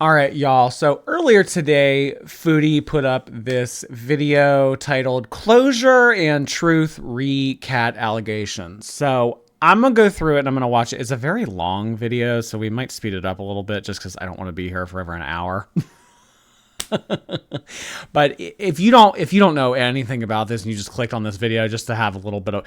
All right, y'all. So earlier today, Foodie put up this video titled Closure and Truth Re Cat Allegations. So I'm going to go through it and I'm going to watch it. It's a very long video, so we might speed it up a little bit just because I don't want to be here for over an hour. But if you don't know anything about this and you just clicked on this video just to have a little bit of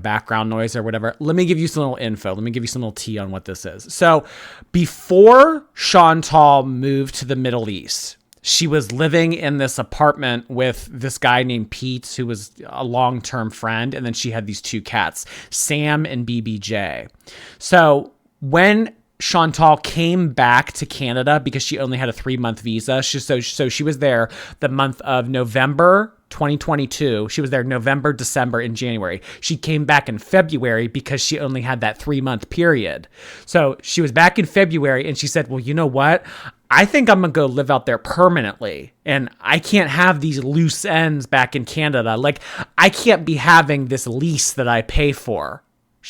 background noise or whatever, let me give you some little info. Let me give you some little tea on what this is. So before Chantal moved to the Middle East, she was living in this apartment with this guy named Pete, who was a long-term friend. And then she had these two cats, Sam and BBJ. So when Chantal came back to Canada, because she only had a 3-month visa, so she was there the month of November 2022. She was there November, December, and January. She came back in February because she only had that 3-month period. So she was back in February and she said, well, you know what? I think I'm going to go live out there permanently. And I can't have these loose ends back in Canada. Like, I can't be having this lease that I pay for.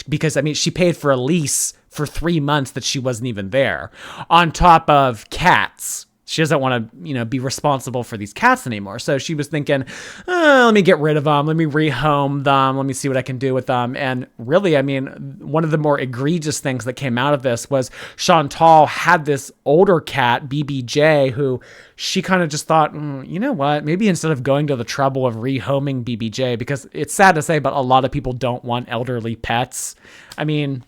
Because, I mean, she paid for a lease for 3 months that she wasn't even there. On top of cats. She doesn't want to, be responsible for these cats anymore. So she was thinking, let me get rid of them. Let me rehome them. Let me see what I can do with them. And really, I mean, one of the more egregious things that came out of this was Chantal had this older cat, BBJ, who she kind of just thought, you know what, maybe instead of going to the trouble of rehoming BBJ, because it's sad to say, but a lot of people don't want elderly pets. I mean,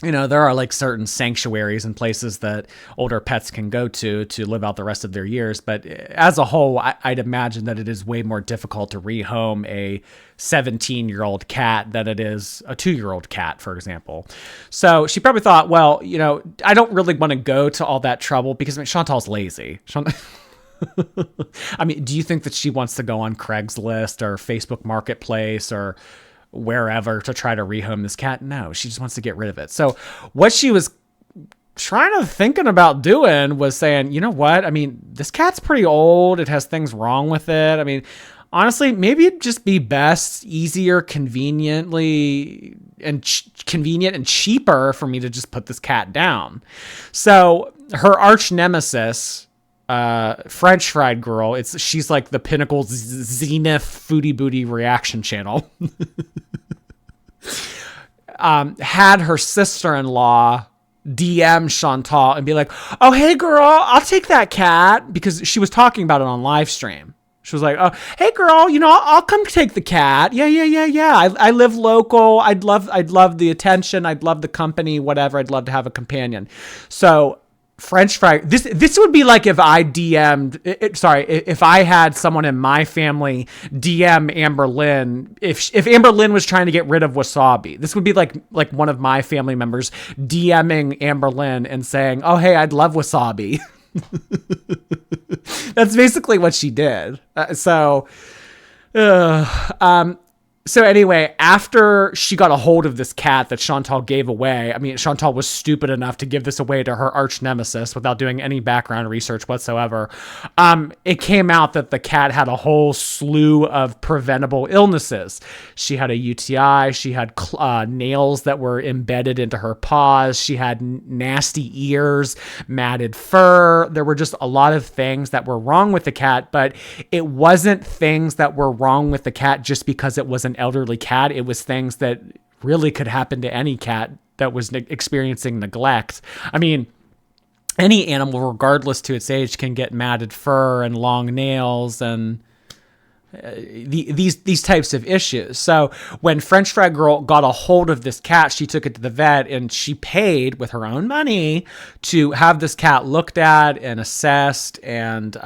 there are like certain sanctuaries and places that older pets can go to live out the rest of their years. But as a whole, I'd imagine that it is way more difficult to rehome a 17-year-old cat than it is a 2-year-old cat, for example. So she probably thought, well, I don't really want to go to all that trouble because Chantal's lazy. I mean, do you think that she wants to go on Craigslist or Facebook Marketplace or wherever to try to rehome this cat? No, she just wants to get rid of it. So what she was thinking about doing was saying, you know what? I mean, this cat's pretty old. It has things wrong with it. I mean, honestly, maybe it'd just be best, easier, convenient and cheaper for me to just put this cat down. So her arch nemesis, French fried girl, she's like the pinnacle zenith foodie booty reaction channel, had her sister-in-law DM Chantal and be like, oh, hey girl, I'll take that cat, because she was talking about it on live stream. She was like, oh, hey girl, I'll come take the cat. Yeah. I live local. I'd love the attention. I'd love the company, whatever. I'd love to have a companion. So French fry. This would be like if I if I had someone in my family DM Amber Lynn, if Amber Lynn was trying to get rid of wasabi, this would be like one of my family members DMing Amber Lynn and saying, oh, hey, I'd love wasabi. That's basically what she did. So anyway, after she got a hold of this cat that Chantal gave away, I mean, Chantal was stupid enough to give this away to her arch nemesis without doing any background research whatsoever. It came out that the cat had a whole slew of preventable illnesses. She had a UTI. She had nails that were embedded into her paws. She had nasty ears, matted fur. There were just a lot of things that were wrong with the cat, but it wasn't things that were wrong with the cat just because it was an elderly cat. It was things that really could happen to any cat that was experiencing neglect. I mean, any animal, regardless to its age, can get matted fur and long nails and these types of issues. So when French Fry Girl got a hold of this cat, she took it to the vet and she paid with her own money to have this cat looked at and assessed and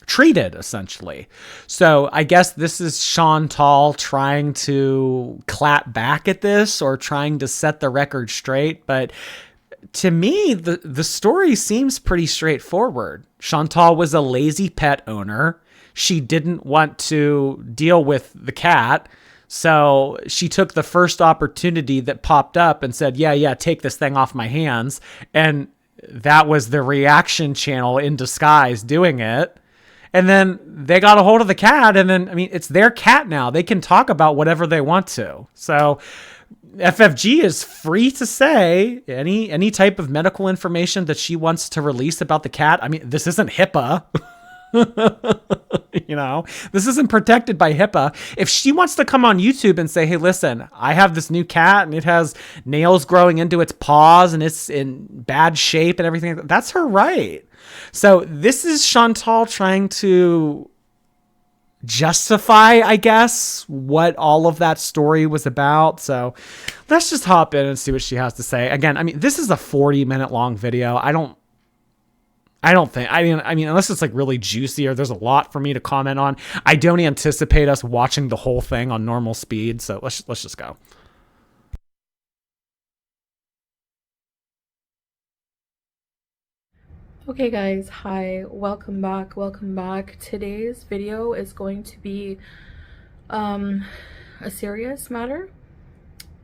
treated, essentially. So I guess this is Chantal trying to clap back at this or trying to set the record straight. But to me, the story seems pretty straightforward. Chantal was a lazy pet owner. She didn't want to deal with the cat. So she took the first opportunity that popped up and said, yeah, take this thing off my hands. And that was the reaction channel in disguise doing it. And then they got a hold of the cat, and then, I mean, it's their cat now. They can talk about whatever they want to. So FFG is free to say any type of medical information that she wants to release about the cat. I mean, this isn't HIPAA. You know, this isn't protected by HIPAA. If she wants to come on YouTube and say, hey, listen, I have this new cat and it has nails growing into its paws and it's in bad shape and everything, that's her right. So this is Chantal trying to justify, I guess, what all of that story was about. So let's just hop in and see what she has to say. Again, I mean, this is a 40-minute long video. I mean, unless it's like really juicy or there's a lot for me to comment on, I don't anticipate us watching the whole thing on normal speed. So let's just go. Okay guys, hi, welcome back. Today's video is going to be a serious matter,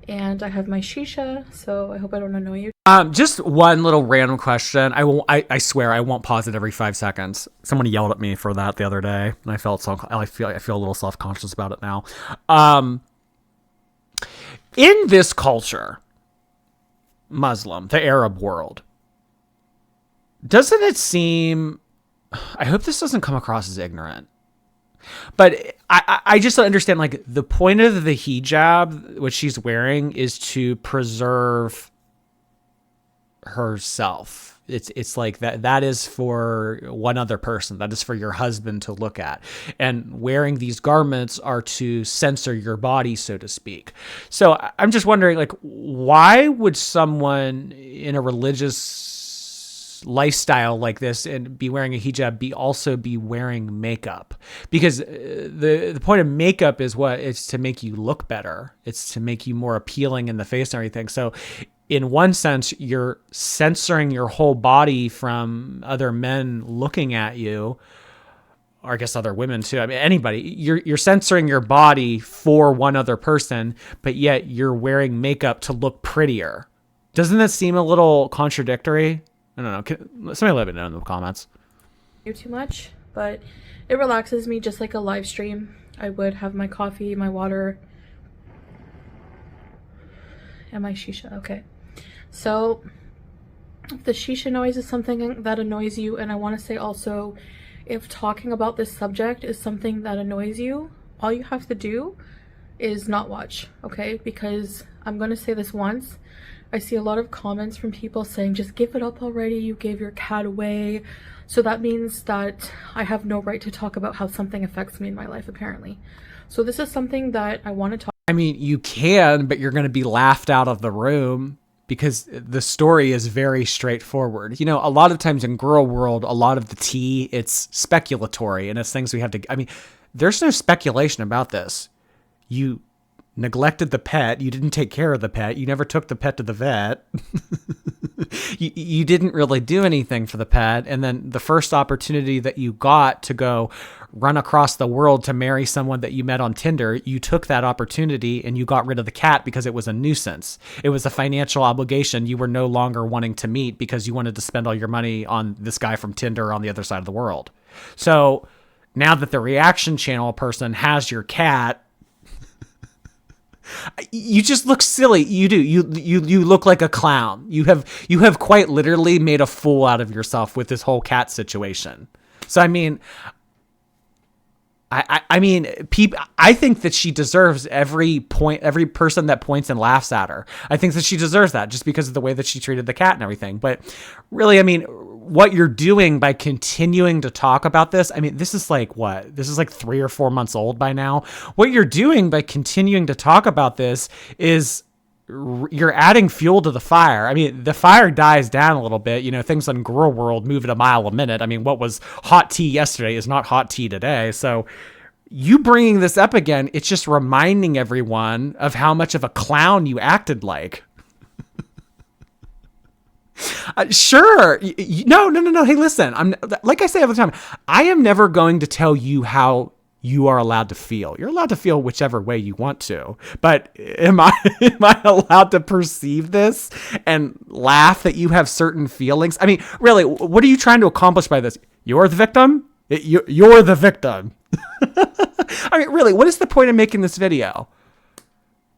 and I have my shisha, so I hope I don't annoy you. Just one little random question. I swear I won't pause it every 5 seconds. Someone yelled at me for that the other day, and I feel a little self-conscious about it now. In this culture, Muslim, the Arab world, doesn't it seem, I hope this doesn't come across as ignorant, but I just don't understand, like, the point of the hijab, what she's wearing, is to preserve herself. It's like that is for one other person. That is for your husband to look at. And wearing these garments are to censor your body, so to speak. So I'm just wondering, like, why would someone in a religious lifestyle like this and be wearing a hijab also be wearing makeup? Because the point of makeup is what? It's to make you look better. It's to make you more appealing in the face and everything. So in one sense, you're censoring your whole body from other men looking at you, or I guess other women too. I mean, anybody. You're censoring your body for one other person, but yet you're wearing makeup to look prettier. Doesn't that seem a little contradictory? I don't know. Somebody let me know in the comments. Too much, but it relaxes me just like a live stream. I would have my coffee, my water, and my shisha. Okay, so if the shisha noise is something that annoys you, and I want to say also, if talking about this subject is something that annoys you, all you have to do is not watch, okay? Because I'm going to say this once. I see a lot of comments from people saying, just give it up already, you gave your cat away. So that means that I have no right to talk about how something affects me in my life, apparently. So this is something that I want to talk. I mean, you can, but you're going to be laughed out of the room because the story is very straightforward. You know, a lot of times in girl world, a lot of the tea, it's speculatory and it's things we have to, I mean, there's no speculation about this. You neglected the pet. You didn't take care of the pet. You never took the pet to the vet. you didn't really do anything for the pet. And then the first opportunity that you got to go run across the world to marry someone that you met on Tinder, you took that opportunity and you got rid of the cat because it was a nuisance. It was a financial obligation you were no longer wanting to meet because you wanted to spend all your money on this guy from Tinder on the other side of the world. So now that the reaction channel person has your cat, you just look silly. You do. You look like a clown. You have quite literally made a fool out of yourself with this whole cat situation. So I mean, I think that she deserves every person that points and laughs at her. I think that she deserves that just because of the way that she treated the cat and everything. But really, I mean, what you're doing by continuing to talk about this, I mean, this is like what? This is like 3 or 4 months old by now. What you're doing by continuing to talk about this is you're adding fuel to the fire. I mean, the fire dies down a little bit. You know, things in girl world move at a mile a minute. I mean, what was hot tea yesterday is not hot tea today. So you bringing this up again, it's just reminding everyone of how much of a clown you acted like. Sure. No. Hey, listen, I'm like I say all the time, I am never going to tell you how you are allowed to feel. You're allowed to feel whichever way you want to. But am I allowed to perceive this and laugh that you have certain feelings? I mean, really, what are you trying to accomplish by this? You're the victim? You're the victim. I mean, really, what is the point of making this video?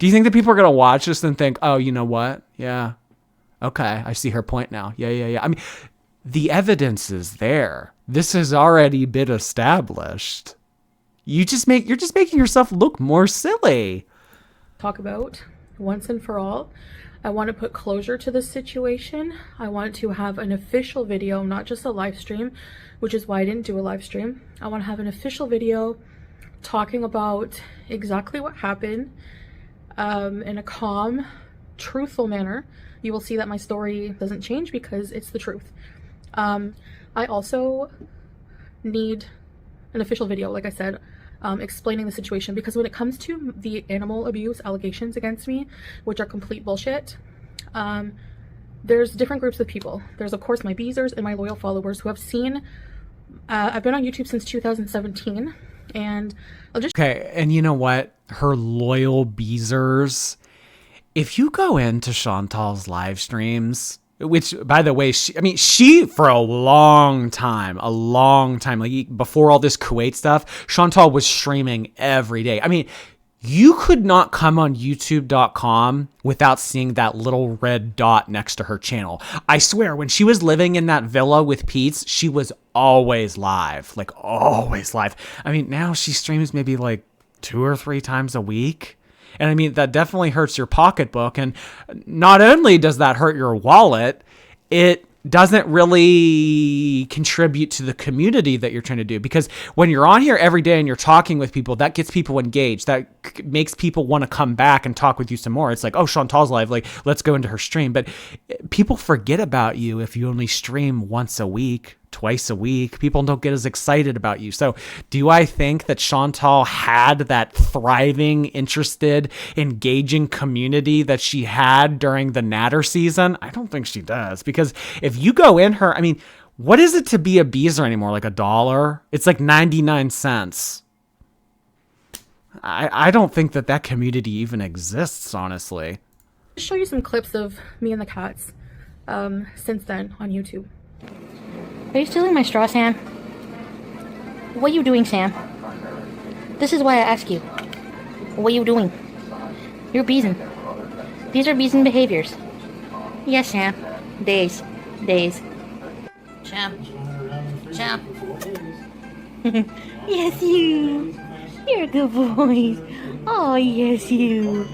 Do you think that people are going to watch this and think, oh, you know what? Yeah. Okay. I see her point now. Yeah. I mean, the evidence is there. This has already been established. You're just making yourself look more silly. Talk about once and for all. I want to put closure to this situation. I want to have an official video, not just a live stream, which is why I didn't do a live stream. I want to have an official video talking about exactly what happened in a calm, truthful manner. You will see that my story doesn't change because it's the truth. I also need an official video, like I said, explaining the situation, because when it comes to the animal abuse allegations against me, which are complete bullshit, there's different groups of people. There's of course my beezers and my loyal followers who have seen, I've been on YouTube since 2017, and I'll just... Okay, and you know what? Her loyal beezers, if you go into Chantal's live streams, which, by the way, she for a long time, like before all this Kuwait stuff, Chantal was streaming every day. I mean, you could not come on youtube.com without seeing that little red dot next to her channel. I swear, when she was living in that villa with Pete's, she was always live, like always live. I mean, now she streams maybe like 2 or 3 times a week. And I mean, that definitely hurts your pocketbook. And not only does that hurt your wallet, it doesn't really contribute to the community that you're trying to do. Because when you're on here every day and you're talking with people, that gets people engaged. That makes people want to come back and talk with you some more. It's like, oh, Chantal's live, like, let's go into her stream. But people forget about you if you only stream once a week, twice a week. People don't get as excited about you. So do I think that Chantal had that thriving, interested, engaging community that she had during the Natter season? I don't think she does, because if you go in her, I mean, what is it to be a beezer anymore? Like $1? It's like 99 cents. I don't think that community even exists, honestly. I'll show you some clips of me and the cats since then on YouTube. Are you stealing my straw, Sam? What are you doing, Sam? This is why I ask you. What are you doing? You're beezing. These are beezing behaviors. Yes, Sam. Days. Sam. Yes, you. You're a good boy. Oh, yes, you.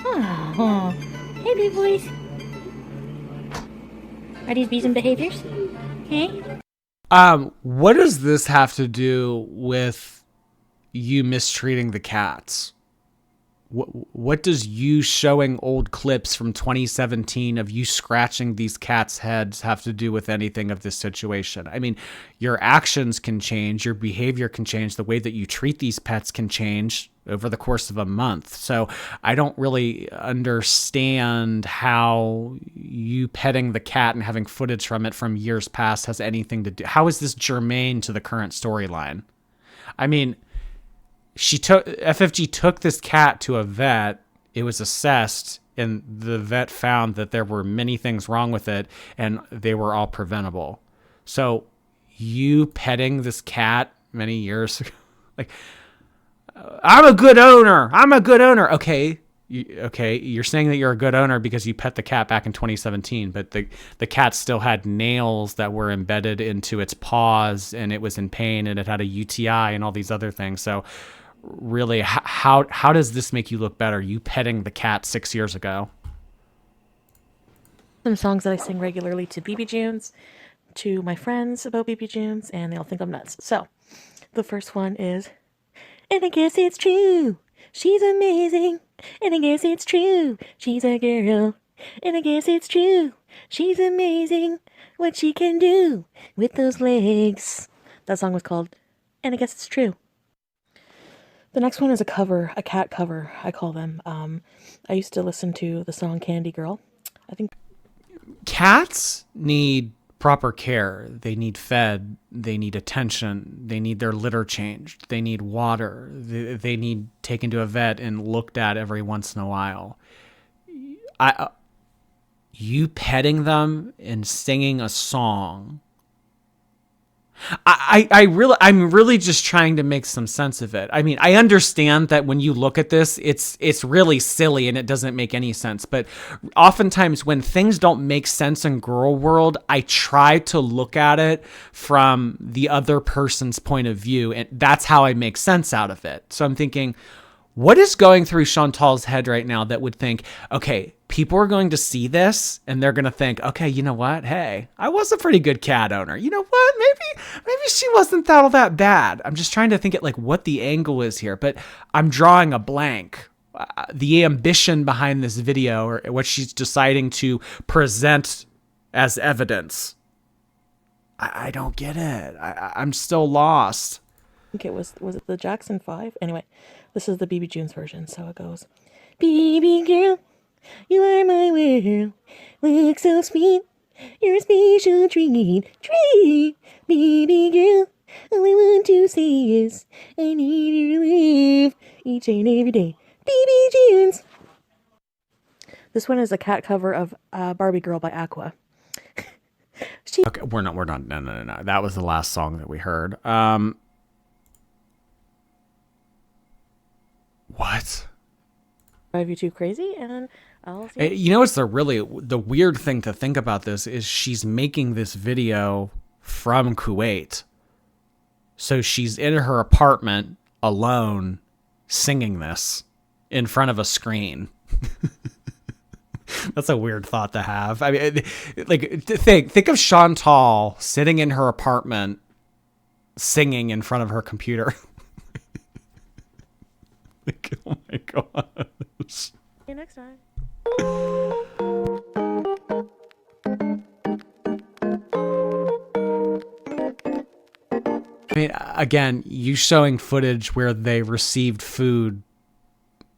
Oh. Hey, big boys. Are these beezing behaviors? Hey? What does this have to do with you mistreating the cats? What does you showing old clips from 2017 of you scratching these cats' heads have to do with anything of this situation? I mean, your actions can change, your behavior can change, the way that you treat these pets can change over the course of a month. So I don't really understand how you petting the cat and having footage from it from years past has anything to do. How is this germane to the current storyline? I mean, FFG took this cat to a vet. It was assessed, and the vet found that there were many things wrong with it, and they were all preventable. So you petting this cat many years ago, like, I'm a good owner. Okay. You're saying that you're a good owner because you pet the cat back in 2017, but the cat still had nails that were embedded into its paws, and it was in pain, and it had a UTI and all these other things. So really, how does this make you look better, you petting the cat 6 years ago? Some songs that I sing regularly to BB Junes, to my friends about BB Junes, and they all think I'm nuts. So, the first one is, and I guess it's true, she's amazing, and I guess it's true, she's a girl, and I guess it's true, she's amazing, what she can do with those legs. That song was called, and I guess it's true. The next one is a cover, a cat cover, I call them. I used to listen to the song Candy Girl. I think cats need proper care. They need fed. They need attention. They need their litter changed. They need water. They need taken to a vet and looked at every once in a while. You petting them and singing a song. I'm really just trying to make some sense of it. I mean, I understand that when you look at this, it's really silly and it doesn't make any sense. But oftentimes when things don't make sense in girl world, I try to look at it from the other person's point of view, and that's how I make sense out of it. So I'm thinking, what is going through Chantal's head right now that would think, okay, people are going to see this and they're going to think, okay, you know what? Hey, I was a pretty good cat owner. You know what? Maybe she wasn't all that bad. I'm just trying to think at like what the angle is here, but I'm drawing a blank. The ambition behind this video, or what she's deciding to present as evidence, I don't get it. I'm still lost. I think was it the Jackson 5? Anyway, this is the BB June's version, so it goes, baby girl, you are my world, look so sweet, you're a special treat, baby girl, all I want to say is, I need your love, each and every day, BB June's. This one is a cat cover of Barbie Girl by Aqua. Okay, we're not, no. That was the last song that we heard. What? Drive you too crazy, and I'll see. You know, the weird thing to think about this is she's making this video from Kuwait. So she's in her apartment alone singing this in front of a screen. That's a weird thought to have. I mean, like, think of Chantal sitting in her apartment singing in front of her computer. Like, oh my gosh. See you next time. I mean, again, you showing footage where they received food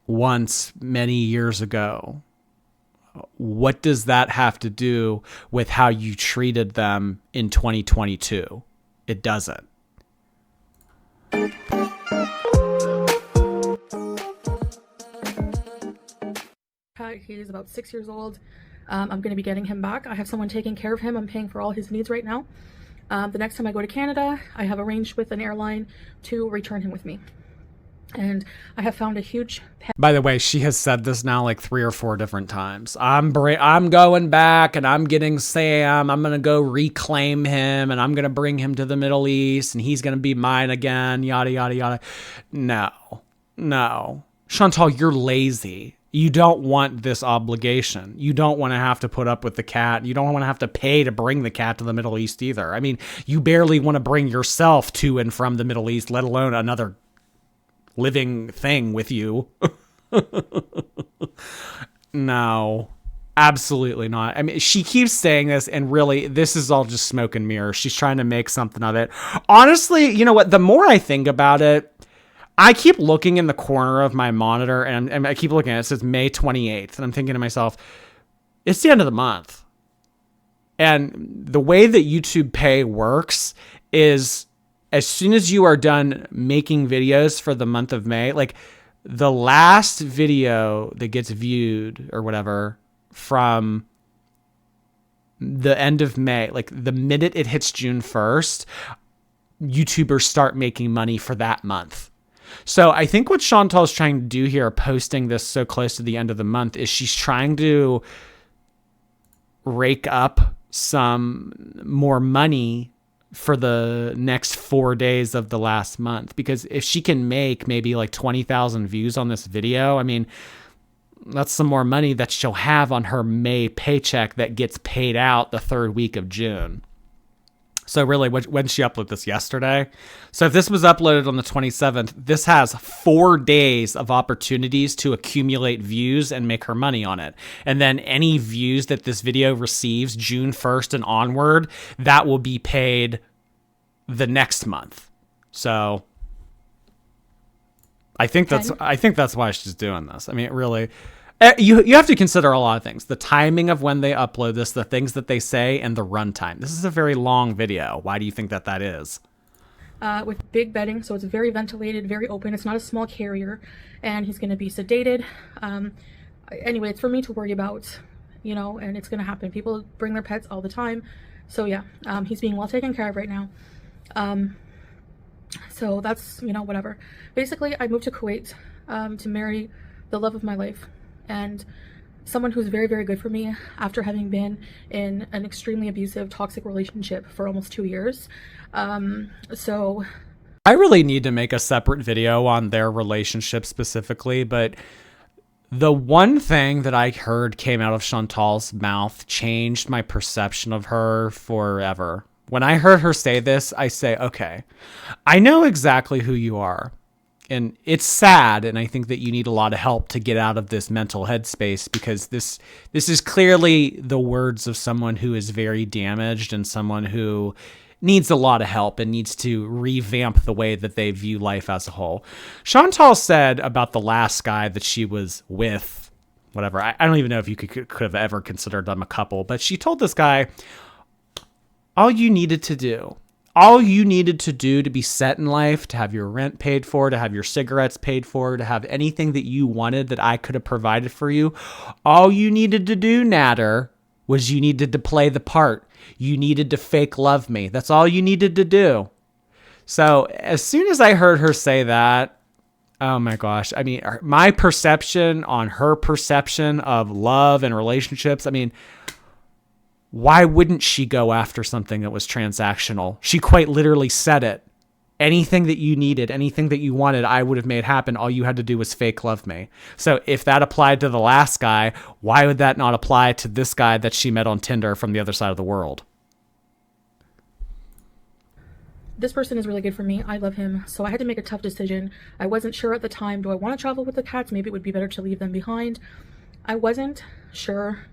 once many years ago. What does that have to do with how you treated them in 2022? It doesn't. He's about 6 years old. I'm going to be getting him back. I have someone taking care of him. I'm paying for all his needs right now. The next time I go to Canada, I have arranged with an airline to return him with me. And I have found a huge... By the way, she has said this now like 3 or 4 different times. I'm going back and I'm getting Sam. I'm going to go reclaim him and I'm going to bring him to the Middle East and he's going to be mine again, yada, yada, yada. No. Chantal, you're lazy. You don't want this obligation. You don't want to have to put up with the cat. You don't want to have to pay to bring the cat to the Middle East either. I mean, you barely want to bring yourself to and from the Middle East, let alone another living thing with you. No, absolutely not. I mean, she keeps saying this, and really, this is all just smoke and mirrors. She's trying to make something of it. Honestly, you know what? The more I think about it, I keep looking in the corner of my monitor, and I keep looking at it. It says May 28th, and I'm thinking to myself, it's the end of the month. And the way that YouTube Pay works is as soon as you are done making videos for the month of May, like the last video that gets viewed or whatever from the end of May, like the minute it hits June 1st, YouTubers start making money for that month. So I think what Chantal is trying to do here, posting this so close to the end of the month, is she's trying to rake up some more money for the next 4 days of the last month. Because if she can make maybe like 20,000 views on this video, I mean, that's some more money that she'll have on her May paycheck that gets paid out the 3rd week of June. So really, when she uploaded this yesterday? So if this was uploaded on the 27th, this has 4 days of opportunities to accumulate views and make her money on it. And then any views that this video receives June 1st and onward, that will be paid the next month. So I think that's why she's doing this. I mean, it really... You have to consider a lot of things. The timing of when they upload this, the things that they say, and the runtime. This is a very long video. Why do you think that is? With big bedding, so it's very ventilated, very open. It's not a small carrier, and he's going to be sedated. Anyway, it's for me to worry about, you know, and it's going to happen. People bring their pets all the time. So yeah, he's being well taken care of right now. So that's, you know, whatever. Basically, I moved to Kuwait to marry the love of my life and someone who's very, very good for me after having been in an extremely abusive, toxic relationship for almost 2 years. So I really need to make a separate video on their relationship specifically, but the one thing that I heard came out of Chantal's mouth changed my perception of her forever. When I heard her say this, I say, okay, I know exactly who you are. And it's sad, and I think that you need a lot of help to get out of this mental headspace, because this is clearly the words of someone who is very damaged and someone who needs a lot of help and needs to revamp the way that they view life as a whole. Chantal said about the last guy that she was with, whatever, I don't even know if you could have ever considered them a couple, but she told this guy, all you needed to do to be set in life, to have your rent paid for, to have your cigarettes paid for, to have anything that you wanted that I could have provided for you, all you needed to do, Nader, was you needed to play the part. You needed to fake love me. That's all you needed to do. So as soon as I heard her say that, oh my gosh, I mean, my perception on her perception of love and relationships, I mean, why wouldn't she go after something that was transactional? She quite literally said it. Anything that you needed, anything that you wanted, I would have made happen. All you had to do was fake love me. So if that applied to the last guy, why would that not apply to this guy that she met on Tinder from the other side of the world? this person is really good for me. I love him. So I had to make a tough decision. I wasn't sure at the time. Do I want to travel with the cats? Maybe it would be better to leave them behind. I wasn't sure.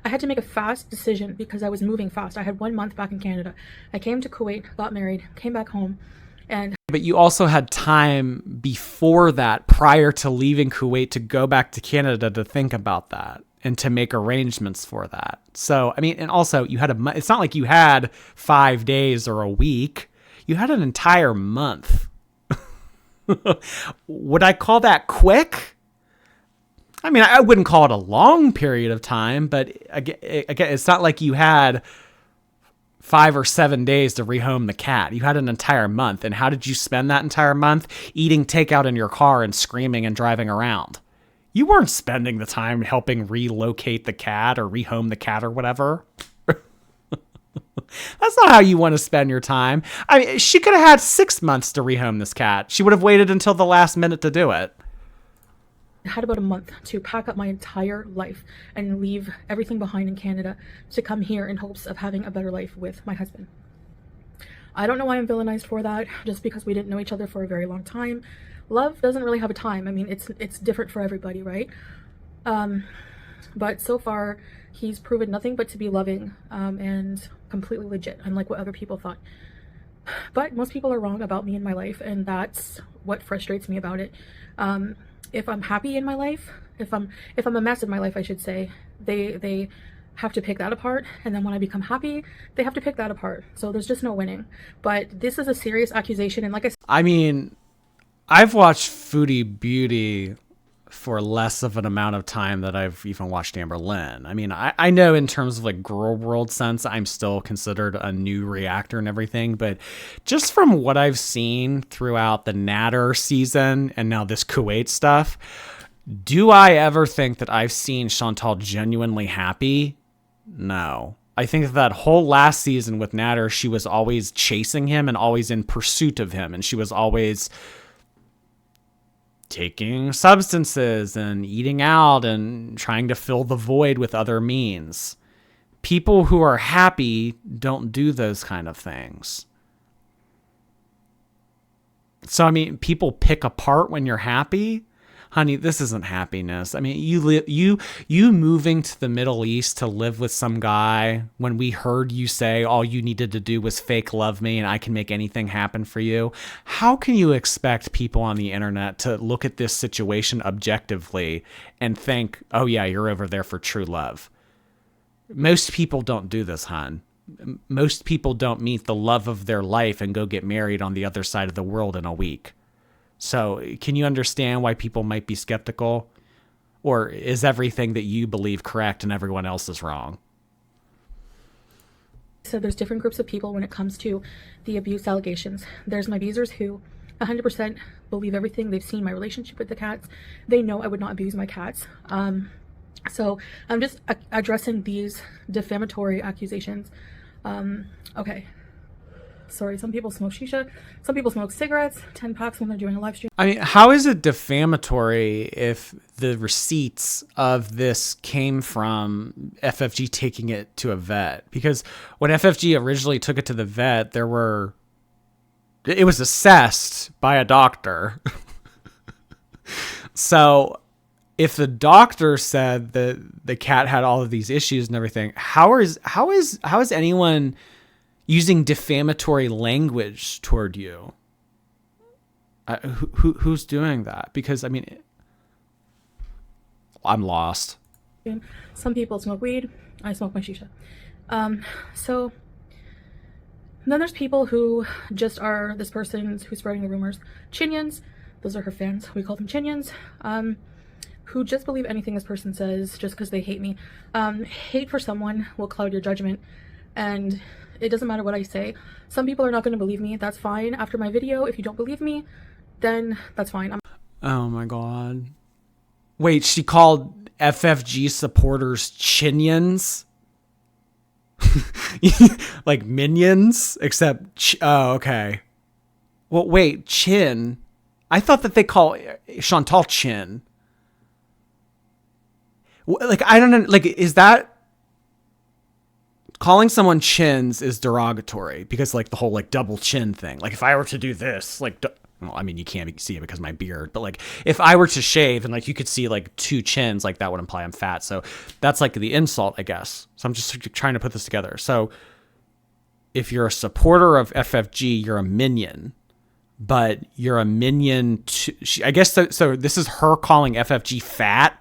I had to make a fast decision because I was moving fast. I had 1 month back in Canada. I came to Kuwait, got married, came back home, and... But you also had time before that, prior to leaving Kuwait, to go back to Canada to think about that and to make arrangements for that. So, I mean, and also you had it's not like you had 5 days or a week. You had an entire month. Would I call that quick? I mean, I wouldn't call it a long period of time, but again, it's not like you had 5 or 7 days to rehome the cat. You had an entire month. And how did you spend that entire month? Eating takeout in your car and screaming and driving around. You weren't spending the time helping relocate the cat or rehome the cat or whatever. That's not how you want to spend your time. I mean, she could have had 6 months to rehome this cat. She would have waited until the last minute to do it. I had about a month to pack up my entire life and leave everything behind in Canada to come here in hopes of having a better life with my husband. I don't know why I'm villainized for that, just because we didn't know each other for a very long time. Love doesn't really have a time. I mean, it's different for everybody, right? But so far, he's proven nothing but to be loving and completely legit, unlike what other people thought. But most people are wrong about me and my life, and that's what frustrates me about it. If I'm happy in my life, if I'm a mess in my life, I should say, they have to pick that apart, and then when I become happy, they have to pick that apart. So there's just no winning. But this is a serious accusation, and like I said, I mean, I've watched Foodie Beauty for less of an amount of time that I've even watched Amber Lynn. I mean, I know in terms of like girl world sense, I'm still considered a new reactor and everything, but just from what I've seen throughout the Nader season and now this Kuwait stuff, do I ever think that I've seen Chantal genuinely happy? No. I think that whole last season with Nader, she was always chasing him and always in pursuit of him, and she was always taking substances and eating out and trying to fill the void with other means. People who are happy don't do those kind of things. So, I mean, people pick apart when you're happy. Honey, this isn't happiness. I mean, you moving to the Middle East to live with some guy when we heard you say all you needed to do was fake love me and I can make anything happen for you. How can you expect people on the internet to look at this situation objectively and think, oh yeah, you're over there for true love? Most people don't do this, hon. Most people don't meet the love of their life and go get married on the other side of the world in a week. So can you understand why people might be skeptical? Or is everything that you believe correct and everyone else is wrong? So there's different groups of people when it comes to the abuse allegations. There's my abusers who 100% believe everything. They've seen my relationship with the cats. They know I would not abuse my cats. So I'm just addressing these defamatory accusations. Okay. Sorry, some people smoke shisha. Some people smoke cigarettes, 10 packs when they're doing a live stream. I mean, how is it defamatory if the receipts of this came from FFG taking it to a vet? Because when FFG originally took it to the vet, it was assessed by a doctor. So if the doctor said that the cat had all of these issues and everything, how is anyone using defamatory language toward you? Who's doing that? Because I mean, I'm lost. Some people smoke weed. I smoke my shisha. So then there's people who just are this person who's spreading the rumors. Chinians, those are her fans. We call them Chinians. Who just believe anything this person says just because they hate me. Hate for someone will cloud your judgment, and it doesn't matter what I say. Some people are not going to believe me. That's fine. After my video, if you don't believe me, then that's fine. Oh my God. Wait, she called FFG supporters Chinians? Like minions? Except, oh, okay. Well, wait, Chin. I thought that they call Chantal Chin. Like, I don't know. Like, is that calling someone chins is derogatory? Because like the whole like double chin thing. Like if I were to do this, like, well, I mean, you can't see it because of my beard, but like if I were to shave and like you could see like two chins, like that would imply I'm fat. So that's like the insult, I guess. So I'm just trying to put this together. So if you're a supporter of FFG, you're a minion, but you're a minion to, I guess. So this is her calling FFG fat.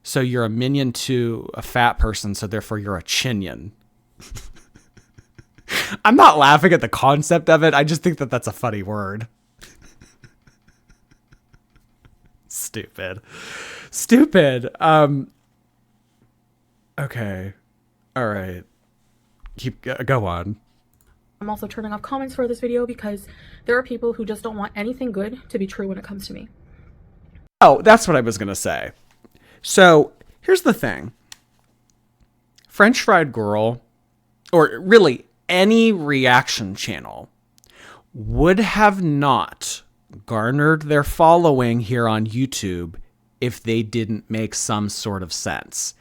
So you're a minion to a fat person, so therefore you're a chinian. I'm not laughing at the concept of it. I just think that that's a funny word. Stupid. Okay. All right. Go on. I'm also turning off comments for this video because there are people who just don't want anything good to be true when it comes to me. Oh, that's what I was going to say. So here's the thing. French Fried Girl, or really any reaction channel, would have not garnered their following here on YouTube if they didn't make some sort of sense.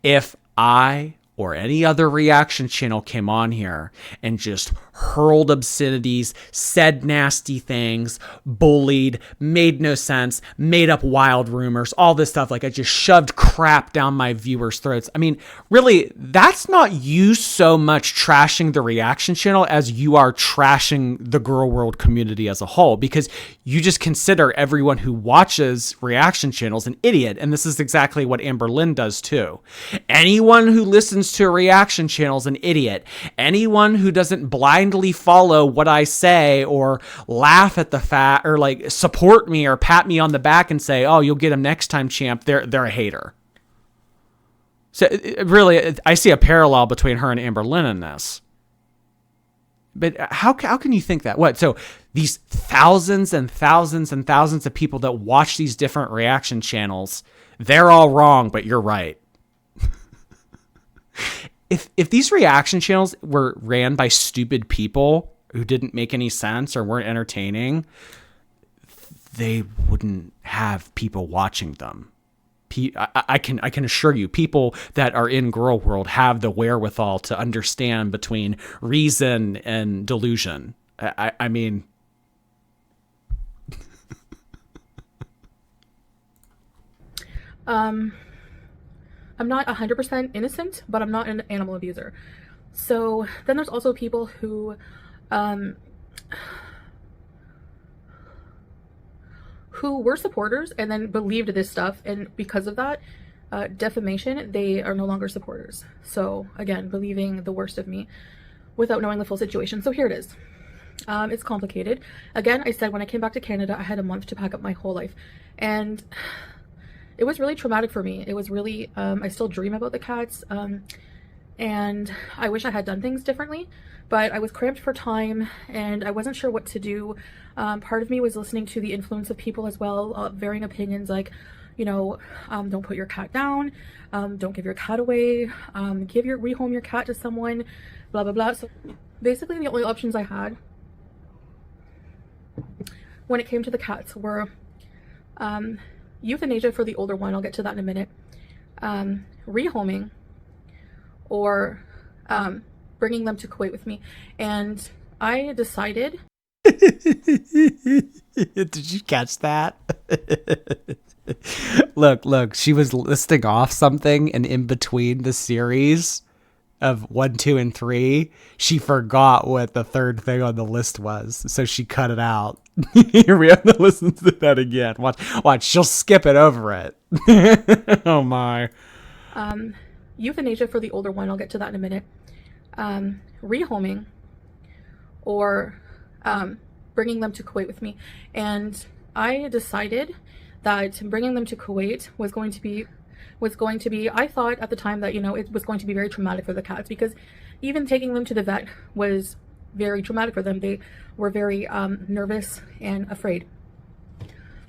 If I or any other reaction channel came on here and just hurled obscenities, said nasty things, bullied, made no sense, made up wild rumors, all this stuff, like I just shoved crap down my viewers' throats. I mean, really, that's not you so much trashing the reaction channel as you are trashing the girl world community as a whole, because you just consider everyone who watches reaction channels an idiot. And this is exactly what Amber Lynn does too. Anyone who listens to a reaction channel is an idiot. Anyone who doesn't blindly follow what I say or laugh at the fact or like support me or pat me on the back and say, oh, you'll get him next time, champ, they're a hater. So really, I see a parallel between her and Amber Lynn in this. But how can you think that? What? So these thousands and thousands and thousands of people that watch these different reaction channels, they're all wrong, but you're right. If these reaction channels were ran by stupid people who didn't make any sense or weren't entertaining, they wouldn't have people watching them. I can assure you, people that are in girl world have the wherewithal to understand between reason and delusion. I mean, I'm not 100% innocent, but I'm not an animal abuser. So then there's also people who were supporters and then believed this stuff, and because of that defamation, they are no longer supporters. So again, believing the worst of me without knowing the full situation. So here it is. It's complicated. Again, I said when I came back to Canada, I had a month to pack up my whole life, and it was really traumatic for me. It was really, I still dream about the cats. and I wish I had done things differently, but I was cramped for time and I wasn't sure what to do. Part of me was listening to the influence of people as well, varying opinions like, you know, don't put your cat down, don't give your cat away, rehome your cat to someone, blah, blah, blah. So basically the only options I had when it came to the cats were euthanasia for the older one, I'll get to that in a minute, rehoming, or bringing them to Kuwait with me. And I decided... Did you catch that? Look, she was listing off something, and in between the series of 1, 2, and 3, she forgot what the third thing on the list was, so she cut it out. Here we have to listen to that again. Watch, she'll skip it over it. Oh my. Euthanasia for the older one, I'll get to that in a minute. Rehoming, or bringing them to Kuwait with me. And I decided that bringing them to Kuwait was going to be, I thought at the time that, you know, it was going to be very traumatic for the cats, because even taking them to the vet was very traumatic for them. They were very nervous and afraid.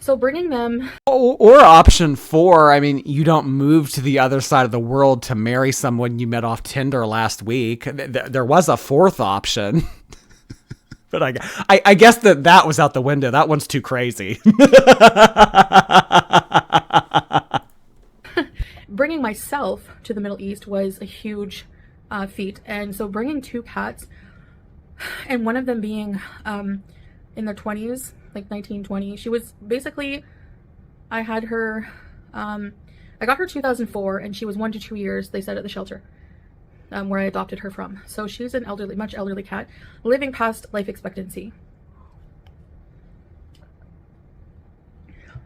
So bringing them... Or option 4, I mean, you don't move to the other side of the world to marry someone you met off Tinder last week. There was a 4th option. But I guess that was out the window. That one's too crazy. Bringing myself to the Middle East was a huge feat. And so bringing 2 cats, and one of them being in their 20s, like 19, 20. She was basically, I had her, I got her 2004, and she was 1 to 2 years, they said at the shelter, where I adopted her from. So she's an much elderly cat, living past life expectancy.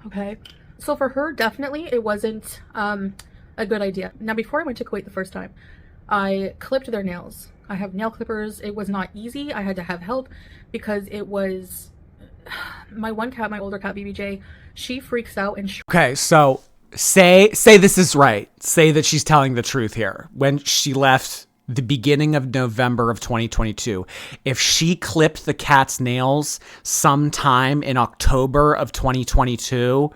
Okay, so for her, definitely it wasn't a good idea. Now, before I went to Kuwait the first time, I clipped their nails. I have nail clippers. It was not easy. I had to have help because it was... My one cat, my older cat, BBJ, she freaks out and... Okay, so say this is right. Say that she's telling the truth here. When she left the beginning of November of 2022, if she clipped the cat's nails sometime in October of 2022,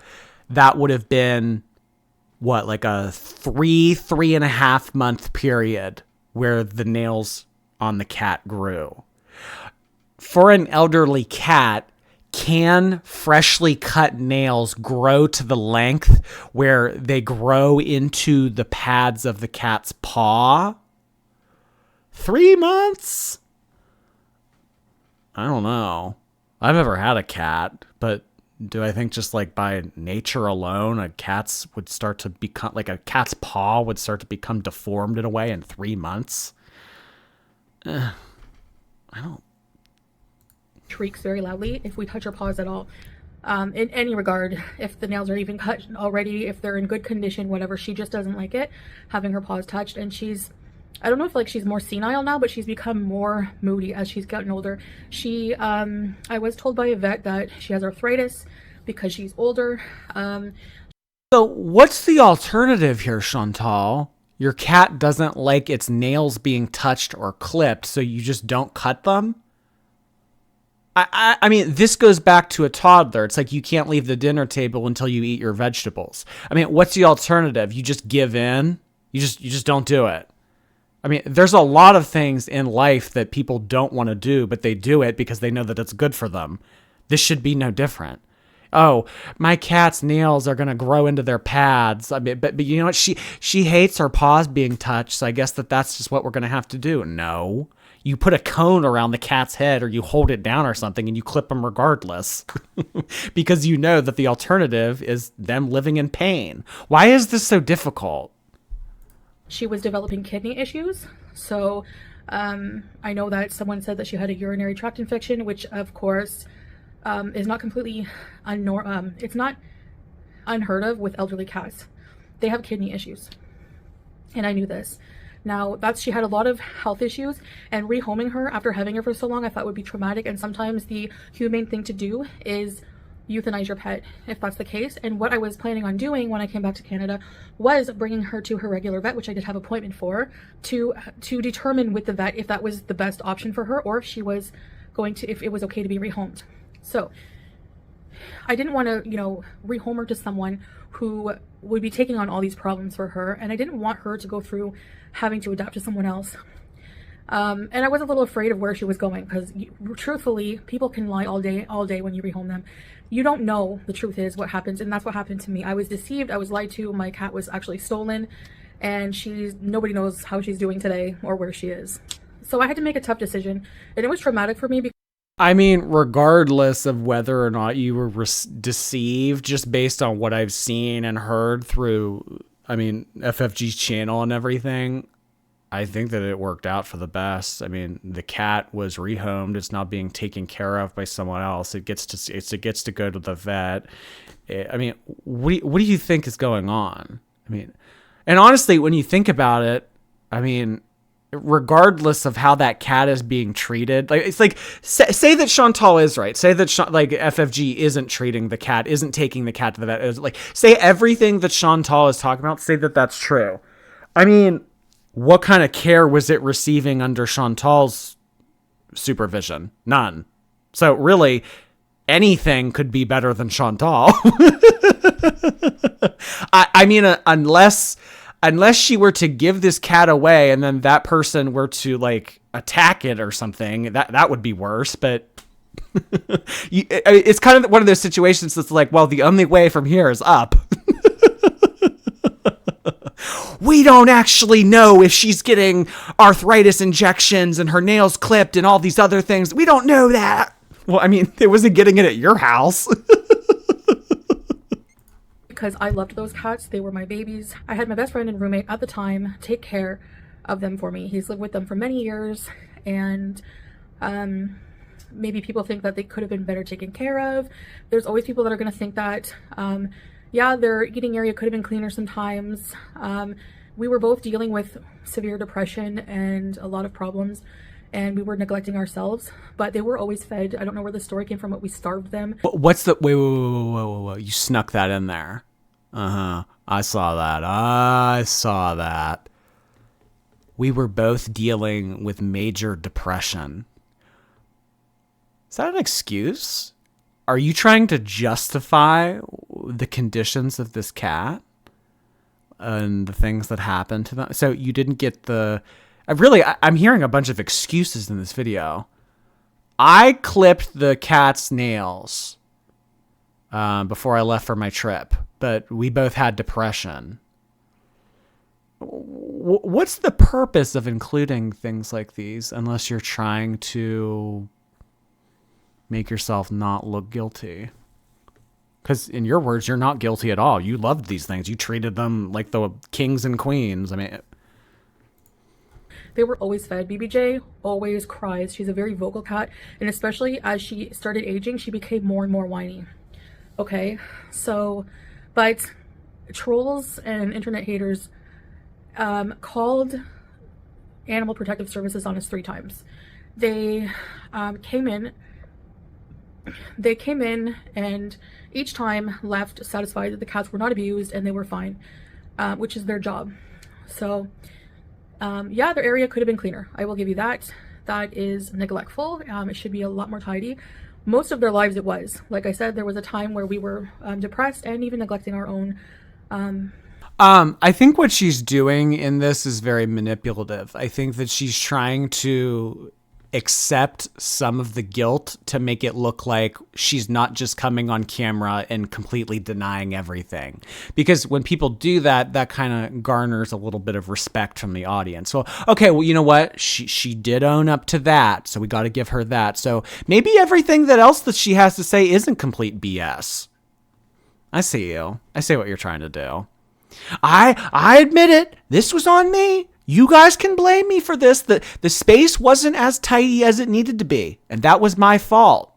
that would have been, what, like a 3.5 month period where the nails on the cat grew. For an elderly cat, can freshly cut nails grow to the length where they grow into the pads of the cat's paw? 3 months? I don't know. I've never had a cat, but do I think just like by nature alone, a cat's would start to become, like a cat's paw would start to become deformed in a way in 3 months? I don't. Shrieks very loudly if we touch her paws at all. In any regard, if the nails are even cut already, if they're in good condition, whatever, she just doesn't like it, having her paws touched. And she's, I don't know if like she's more senile now, but she's become more moody as she's gotten older. She, I was told by a vet that she has arthritis because she's older. So what's the alternative here, Chantal? Your cat doesn't like its nails being touched or clipped, so you just don't cut them? I mean, this goes back to a toddler. It's like you can't leave the dinner table until you eat your vegetables. I mean, what's the alternative? You just give in? You just don't do it. I mean, there's a lot of things in life that people don't want to do, but they do it because they know that it's good for them. This should be no different. Oh, my cat's nails are going to grow into their pads. I mean, but you know what? She hates her paws being touched, so I guess that's just what we're going to have to do. No. You put a cone around the cat's head or you hold it down or something and you clip them regardless because you know that the alternative is them living in pain. Why is this so difficult? She was developing kidney issues. So I know that someone said that she had a urinary tract infection, which of course is not completely it's not unheard of with elderly cats. They have kidney issues. And I knew this. Now, she had a lot of health issues, and rehoming her after having her for so long I thought would be traumatic, and sometimes the humane thing to do is euthanize your pet if that's the case. And what I was planning on doing when I came back to Canada was bringing her to her regular vet, which I did have an appointment for, to determine with the vet if that was the best option for her, or if she was going to, if it was okay to be rehomed. So I didn't want to, rehome her to someone who would be taking on all these problems for her, and I didn't want her to go through having to adapt to someone else. And I was a little afraid of where she was going, because truthfully, people can lie all day when you rehome them. You don't know the truth is what happens, and that's what happened to me. I was deceived, I was lied to, my cat was actually stolen, and nobody knows how she's doing today or where she is. So I had to make a tough decision, and it was traumatic for me. I mean, regardless of whether or not you were deceived, just based on what I've seen and heard through, FFG's channel and everything, I think that it worked out for the best. I mean, the cat was rehomed. It's not being taken care of by someone else. It gets to go to the vet. What do you think is going on? And honestly, when you think about it, regardless of how that cat is being treated, it's like, say that Chantal is right. Say that FFG isn't treating the cat, isn't taking the cat to the vet. Say everything that Chantal is talking about, say that that's true. What kind of care was it receiving under Chantal's supervision? None. So really, anything could be better than Chantal. Unless she were to give this cat away and then that person were to attack it or something, that would be worse. But it's kind of one of those situations that's like, well, the only way from here is up. We don't actually know if she's getting arthritis injections and her nails clipped and all these other things. We don't know that. Well, it wasn't getting it at your house. Because I loved those cats. They were my babies. I had my best friend and roommate at the time take care of them for me. He's lived with them for many years, and maybe people think that they could have been better taken care of. There's always people that are going to think that their eating area could have been cleaner sometimes. We were both dealing with severe depression and a lot of problems, and we were neglecting ourselves, but they were always fed. I don't know where the story came from, but we starved them. What's the, wait, you snuck that in there. I saw that. We were both dealing with major depression. Is that an excuse? Are you trying to justify the conditions of this cat and the things that happened to them? So you didn't get I'm hearing a bunch of excuses in this video. I clipped the cat's nails before I left for my trip, but we both had depression. What's the purpose of including things like these unless you're trying to make yourself not look guilty? Because in your words, you're not guilty at all. You loved these things. You treated them like the kings and queens. They were always fed. BBJ always cries. She's a very vocal cat, and especially as she started aging, she became more and more whiny. Okay, so, but trolls and internet haters called Animal Protective Services on us 3 times. They came in and each time left satisfied that the cats were not abused and they were fine, which is their job. So their area could have been cleaner. I will give you that. That is neglectful. It should be a lot more tidy. Most of their lives it was. Like I said, there was a time where we were depressed and even neglecting our own. I think what she's doing in this is very manipulative. I think that she's trying to accept some of the guilt to make it look like she's not just coming on camera and completely denying everything. Because when people do that, that kind of garners a little bit of respect from the audience. So, okay, well, you know what? She did own up to that, so we got to give her that. So maybe everything that else that she has to say isn't complete BS. I see you. I see what you're trying to do. I admit it. This was on me. You guys can blame me for this. The space wasn't as tidy as it needed to be, and that was my fault.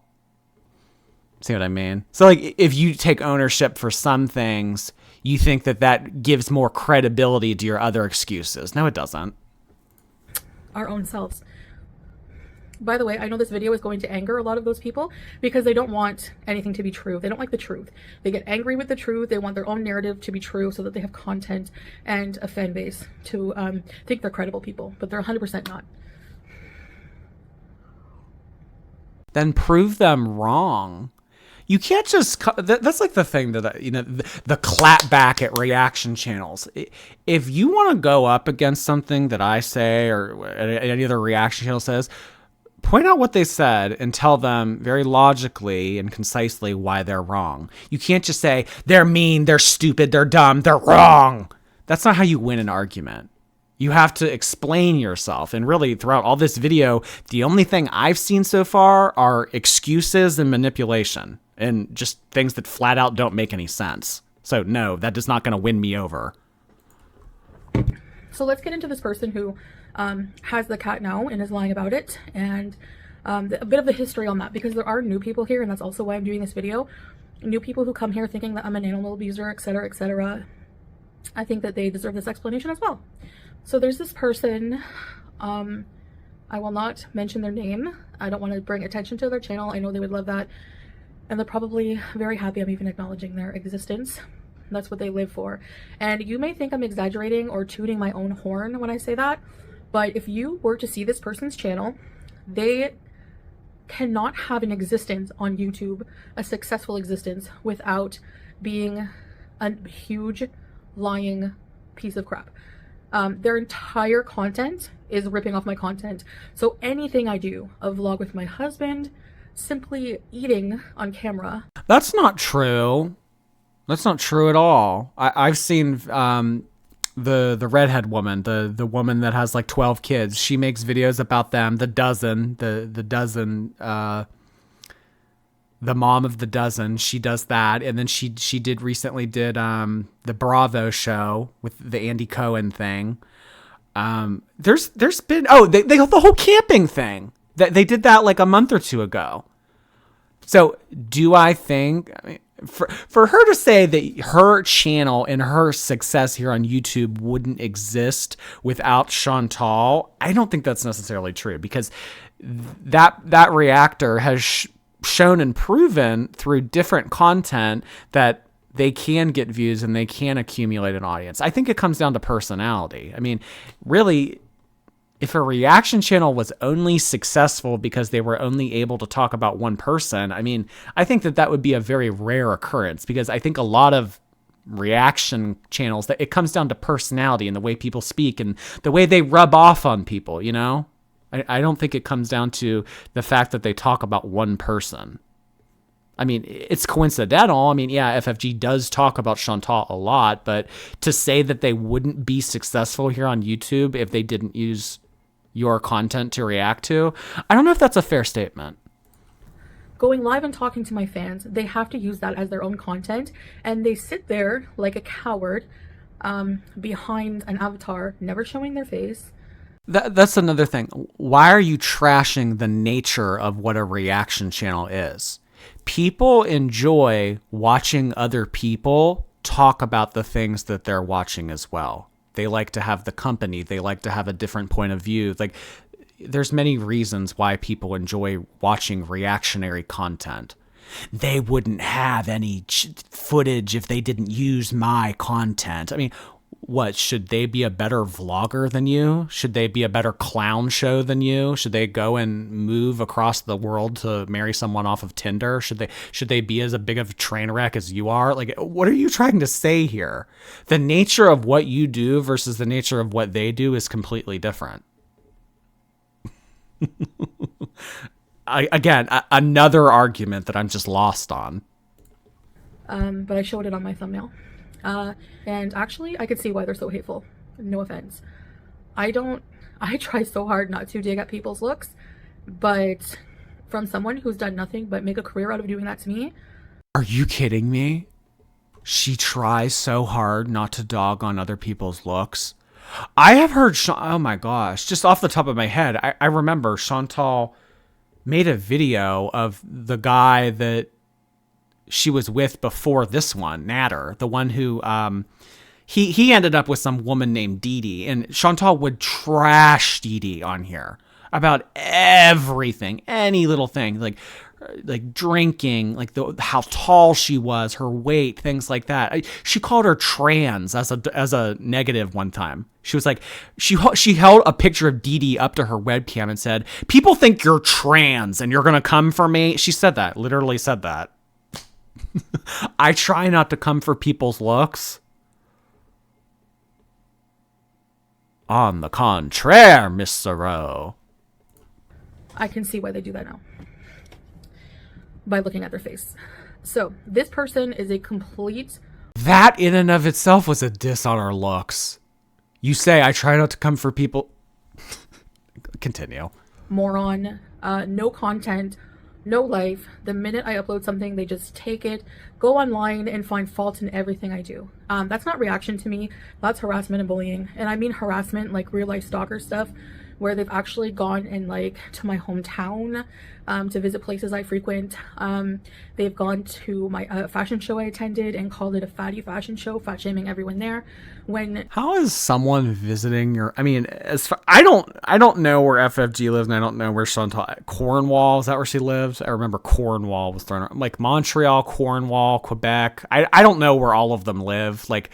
See what I mean? So, like, if you take ownership for some things, you think that that gives more credibility to your other excuses. No, it doesn't. Our own selves. By the way, I know this video is going to anger a lot of those people because they don't want anything to be true. They don't like the truth. They get angry with the truth. They want their own narrative to be true so that they have content and a fan base to think they're credible people, but they're 100% not. Then prove them wrong. You can't just, that's like the thing that, the clap back at reaction channels. If you want to go up against something that I say or any other reaction channel says, point out what they said and tell them very logically and concisely why they're wrong. You can't just say, they're mean, they're stupid, they're dumb, they're wrong. That's not how you win an argument. You have to explain yourself. And really, throughout all this video, the only thing I've seen so far are excuses and manipulation and just things that flat out don't make any sense. So no, that is not going to win me over. So let's get into this person who has the cat now and is lying about it, and a bit of the history on that, because there are new people here, and that's also why I'm doing this video. New people who come here thinking that I'm an animal abuser, etc., etc. I think that they deserve this explanation as well. So there's this person, I will not mention their name. I don't want to bring attention to their channel. I know they would love that. And they're probably very happy I'm even acknowledging their existence. That's what they live for. And you may think I'm exaggerating or tooting my own horn when I say that, but if you were to see this person's channel, they cannot have an existence on YouTube, a successful existence, without being a huge lying piece of crap. Their entire content is ripping off my content. So anything I do, a vlog with my husband, simply eating on camera. That's not true. That's not true at all. I've seen the redhead woman, the woman that has like 12 kids. She makes videos about them, the mom of the dozen. She does that, and then she recently did the Bravo show with the Andy Cohen thing. There's been the whole camping thing that they did that like a month or two ago. So do I think, I mean, for her to say that her channel and her success here on YouTube wouldn't exist without Chantal, I don't think that's necessarily true, because that reactor has shown and proven through different content that they can get views and they can accumulate an audience. I think it comes down to personality. I mean, really, if a reaction channel was only successful because they were only able to talk about one person, I mean, I think that would be a very rare occurrence, because I think a lot of reaction channels, that it comes down to personality and the way people speak and the way they rub off on people, you know? I don't think it comes down to the fact that they talk about one person. I mean, it's coincidental. I mean, yeah, FFG does talk about Chantal a lot, but to say that they wouldn't be successful here on YouTube if they didn't use your content to react to, I don't know if that's a fair statement. Going live and talking to my fans, they have to use that as their own content, and they sit there like a coward behind an avatar, never showing their face. That's another thing. Why are you trashing the nature of what a reaction channel is? People enjoy watching other people talk about the things that they're watching as well. They like to have the company. They like to have a different point of view. Like, there's many reasons why people enjoy watching reactionary content. They wouldn't have any footage if they didn't use my content. I mean, what, should they be a better vlogger than you? Should they be a better clown show than you? Should they go and move across the world to marry someone off of Tinder? Should they be as big of a train wreck as you are? Like, what are you trying to say here? The nature of what you do versus the nature of what they do is completely different. Again, another argument that I'm just lost on. But I showed it on my thumbnail. And actually, I could see why they're so hateful. No offense. I try so hard not to dig at people's looks, but from someone who's done nothing but make a career out of doing that to me. Are you kidding me? She tries so hard not to dog on other people's looks. I have heard, oh my gosh, just off the top of my head, I remember Chantal made a video of the guy that she was with before this one, Natter, the one who, he ended up with some woman named Dee Dee, and Chantal would trash Dee Dee on here. about everything, any little thing, like drinking, like how tall she was, her weight, things like that. She called her trans as a negative one time. She was like, she held a picture of Dee Dee up to her webcam and said, "People think you're trans and you're gonna come for me." She said that, literally said that. I try not to come for people's looks. On the contraire, Miss Sorrow. I can see why they do that now by looking at their face. So this person is a complete... That in and of itself was a diss on our looks. You say, I try not to come for people... Continue. Moron, no content, no life. The minute I upload something, they just take it, go online and find fault in everything I do. That's not reaction to me. That's harassment and bullying. And I mean harassment, like real life stalker stuff, where they've actually gone and like to my hometown to visit places I frequent. They've gone to my fashion show I attended and called it a fatty fashion show, fat shaming everyone there. When how is someone visiting your? I mean, I don't know where FFG lives, and I don't know where Chantal. Cornwall, is that where she lives? I remember Cornwall was thrown around. Like Montreal, Cornwall, Quebec. I don't know where all of them live. Like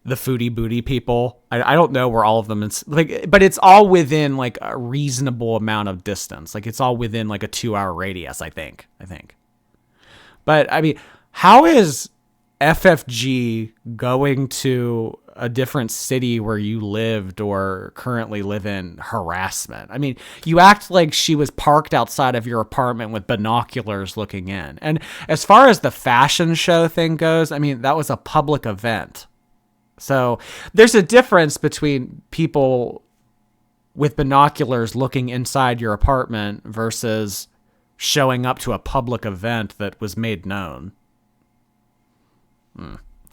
the foodie booty people. I don't know where all of them is, like, but it's all within like a reasonable amount of distance. Like it's all within like a 2-hour radius, I think. But I mean, how is FFG going to a different city where you lived or currently live in harassment? I mean, you act like she was parked outside of your apartment with binoculars looking in. And as far as the fashion show thing goes, I mean, that was a public event. So there's a difference between people with binoculars looking inside your apartment versus showing up to a public event that was made known.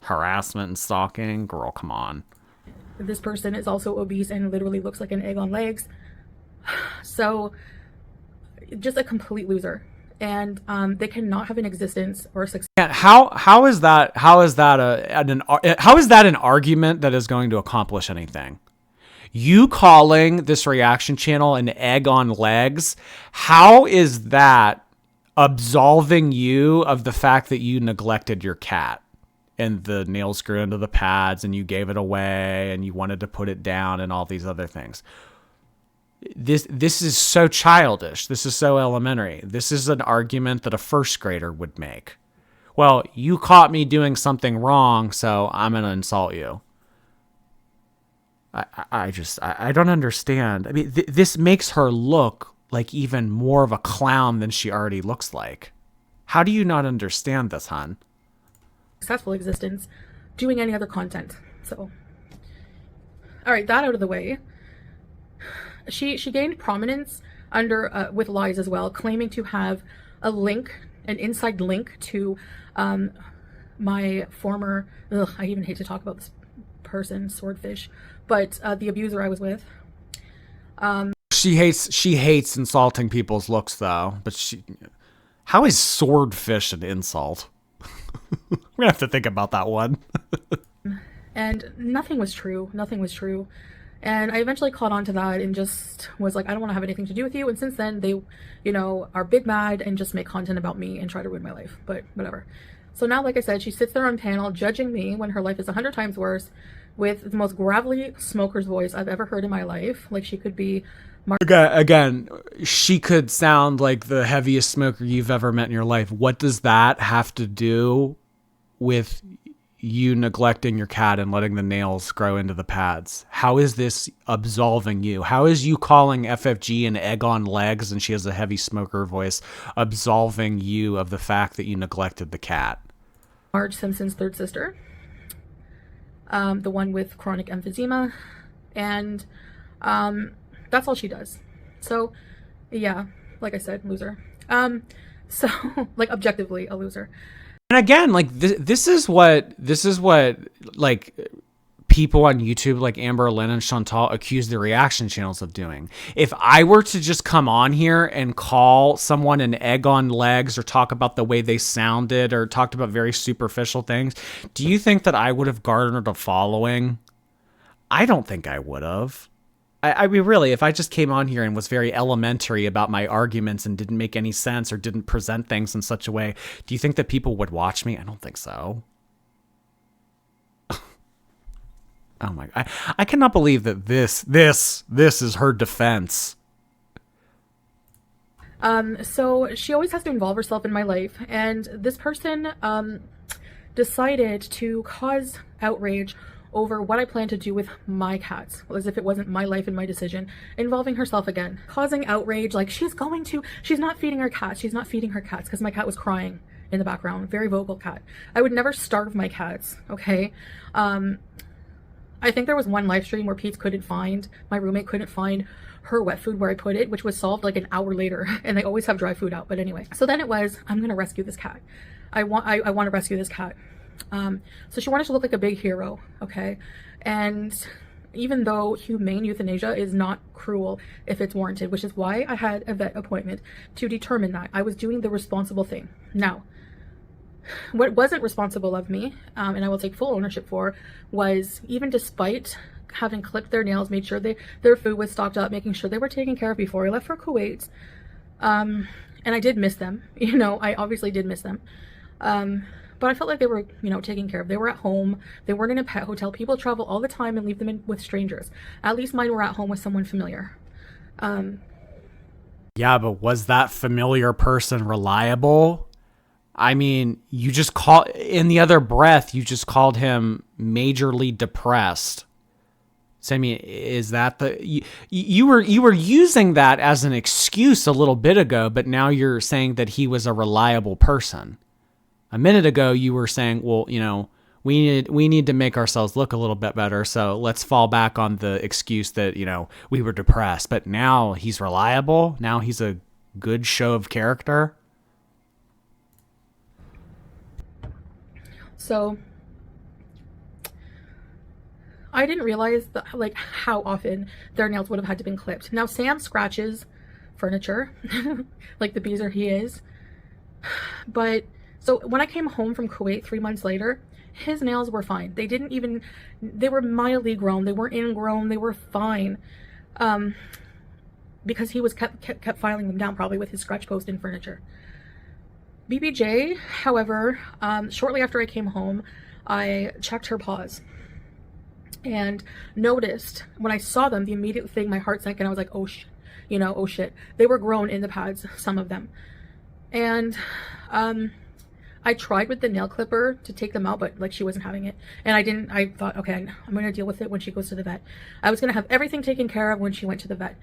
Harassment and stalking? Girl, come on. this person is also obese and literally looks like an egg on legs. So just a complete loser. And they cannot have an existence or a success. How is that an argument that is going to accomplish anything? You calling this reaction channel an egg on legs, how is that absolving you of the fact that you neglected your cat and the nails grew into the pads and you gave it away and you wanted to put it down and all these other things? This is so childish. This is so elementary. This is an argument that a first grader would make. Well, you caught me doing something wrong, so I'm going to insult you. I don't understand. I mean, this makes her look like even more of a clown than she already looks like. How do you not understand this, hon? Successful existence doing any other content. So, all right, that out of the way. She gained prominence under with lies as well, claiming to have a link, an inside link to my former, I even hate to talk about this person, Swordfish, but the abuser I was with. She hates insulting people's looks though, but how is Swordfish an insult? We're gonna have to think about that one. And nothing was true. And I eventually caught on to that and just was like, I don't want to have anything to do with you. And since then, they, are big mad and just make content about me and try to ruin my life. But whatever. So now, like I said, she sits there on panel judging me when her life is 100 times worse with the most gravelly smoker's voice I've ever heard in my life. Like she could be... Again, she could sound like the heaviest smoker you've ever met in your life. What does that have to do with you neglecting your cat and letting the nails grow into the pads? How is this absolving you? How is you calling FFG an egg on legs and she has a heavy smoker voice absolving you of the fact that you neglected the cat? Marge Simpson's third sister, the one with chronic emphysema, and that's all she does. So yeah, like I said, loser. So like objectively a loser. And again, like this is what like people on YouTube like Amber Lynn and Chantal accuse the reaction channels of doing. If I were to just come on here and call someone an egg on legs or talk about the way they sounded or talked about very superficial things, do you think that I would have garnered a following? I don't think I would have. I mean, really, if I just came on here and was very elementary about my arguments and didn't make any sense or didn't present things in such a way, do you think that people would watch me? I don't think so. Oh my God. I cannot believe that this is her defense. So she always has to involve herself in my life, and this person decided to cause outrage over what I plan to do with my cats, as if it wasn't my life and my decision, involving herself again, causing outrage, like she's not feeding her cats, because my cat was crying in the background, very vocal cat. I would never starve my cats, okay? I think there was one live stream where my roommate couldn't find her wet food where I put it, which was solved like an hour later, and they always have dry food out. But anyway, so then it was, I'm gonna rescue this cat. I want to rescue this cat. So she wanted to look like a big hero, okay? And even though humane euthanasia is not cruel if it's warranted, which is why I had a vet appointment to determine that I was doing the responsible thing. Now, what wasn't responsible of me, and I will take full ownership for, was even despite having clipped their nails, made sure their food was stocked up, making sure they were taken care of before I left for Kuwait. And I did miss them, I obviously did miss them. But I felt like they were, taken care of. They were at home. They weren't in a pet hotel. People travel all the time and leave them with strangers. At least mine were at home with someone familiar. Yeah, but was that familiar person reliable? I mean, in the other breath, you just called him majorly depressed. So, I mean, is that you were using that as an excuse a little bit ago, but now you're saying that he was a reliable person. A minute ago, you were saying, well, we need to make ourselves look a little bit better, so let's fall back on the excuse that, we were depressed. But now he's reliable. Now he's a good show of character. So I didn't realize how often their nails would have had to been clipped. Now Sam scratches furniture like the beezer he is. But so when I came home from Kuwait 3 months later, his nails were fine. They were mildly grown. They weren't ingrown. They were fine. Because he was kept filing them down probably with his scratch post in furniture. BBJ, however, shortly after I came home, I checked her paws and noticed when I saw them, the immediate thing, my heart sank and I was like, oh shit. They were grown in the pads, some of them. And I tried with the nail clipper to take them out, but she wasn't having it. And I thought, okay, I'm going to deal with it when she goes to the vet. I was going to have everything taken care of when she went to the vet.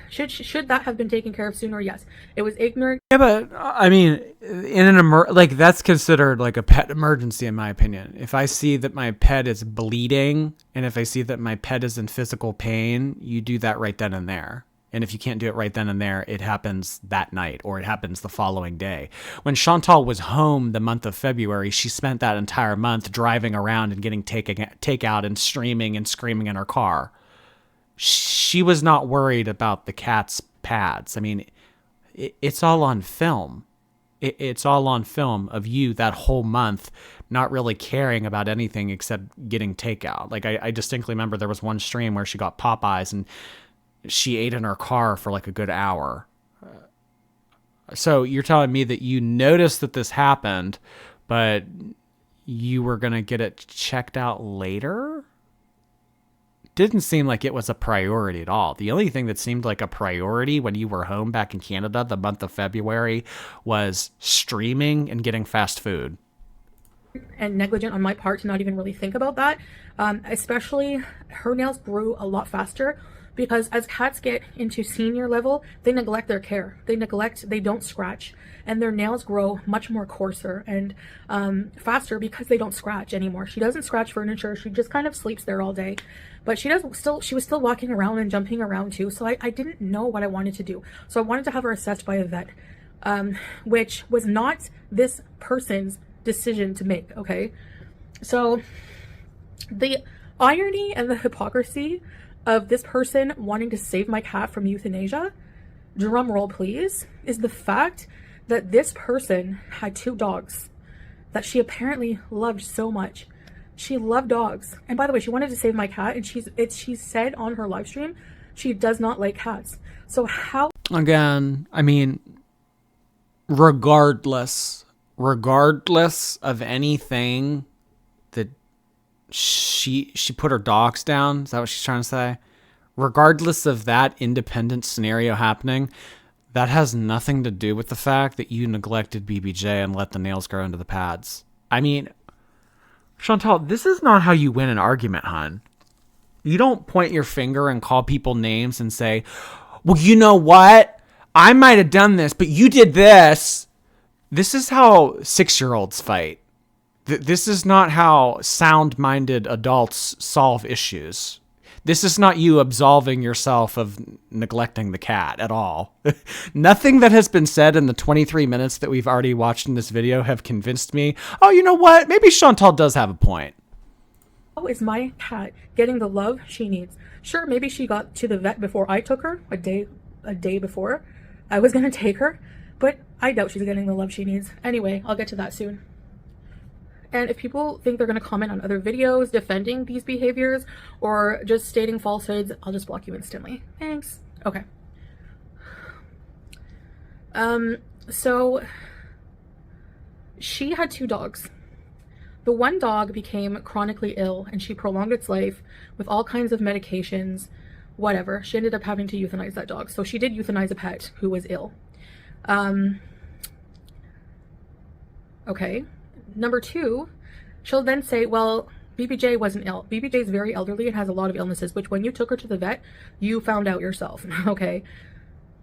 Should that have been taken care of sooner? Yes. It was ignorant. Yeah, but I mean, in that's considered like a pet emergency, in my opinion. If I see that my pet is bleeding and if I see that my pet is in physical pain, you do that right then and there. And if you can't do it right then and there, it happens that night or it happens the following day. When Chantal was home the month of February, she spent that entire month driving around and getting takeout and streaming and screaming in her car. She was not worried about the cat's pads. I mean, it's all on film. It's all on film of you that whole month not really caring about anything except getting takeout. Like I distinctly remember there was one stream where she got Popeyes and she ate in her car for like a good hour. So you're telling me that you noticed that this happened, but you were going to get it checked out later? Didn't seem like it was a priority at all. The only thing that seemed like a priority when you were home back in Canada the month of February was streaming and getting fast food. And negligent on my part to not even really think about that. Especially her nails grew a lot faster. Because as cats get into senior level, they neglect their care. They don't scratch. And their nails grow much more coarser and faster because they don't scratch anymore. She doesn't scratch furniture. She just kind of sleeps there all day. But she was still walking around and jumping around too. So I didn't know what I wanted to do. So I wanted to have her assessed by a vet, which was not this person's decision to make, okay? So the irony and the hypocrisy of this person wanting to save my cat from euthanasia, drum roll please, is the fact that this person had 2 dogs that she apparently loved so much. She loved dogs. And by the way, she wanted to save my cat, and she said on her live stream she does not like cats. So how... Again, I mean, regardless of anything that she put her dogs down, is that what she's trying to say? Regardless of that independent scenario happening, that has nothing to do with the fact that you neglected BBJ and let the nails grow into the pads. I mean, Chantal, this is not how you win an argument, hon. You don't point your finger and call people names and say, well, you know what? I might have done this, but you did this. This is how 6-year-olds fight. This is not how sound-minded adults solve issues. This is not you absolving yourself of neglecting the cat at all. Nothing that has been said in the 23 minutes that we've already watched in this video have convinced me, oh, you know what? Maybe Chantal does have a point. How is my cat getting the love she needs? Sure, maybe she got to the vet before I took her, a day before I was going to take her, but I doubt she's getting the love she needs. Anyway, I'll get to that soon. And if people think they're going to comment on other videos defending these behaviors or just stating falsehoods, I'll just block you instantly. Thanks. Okay. So she had 2 dogs. The one dog became chronically ill and she prolonged its life with all kinds of medications, whatever. She ended up having to euthanize that dog. So she did euthanize a pet who was ill. Okay. Number 2, she'll then say, well, BBJ wasn't ill. BBJ is very elderly and has a lot of illnesses, which when you took her to the vet, you found out yourself. Okay.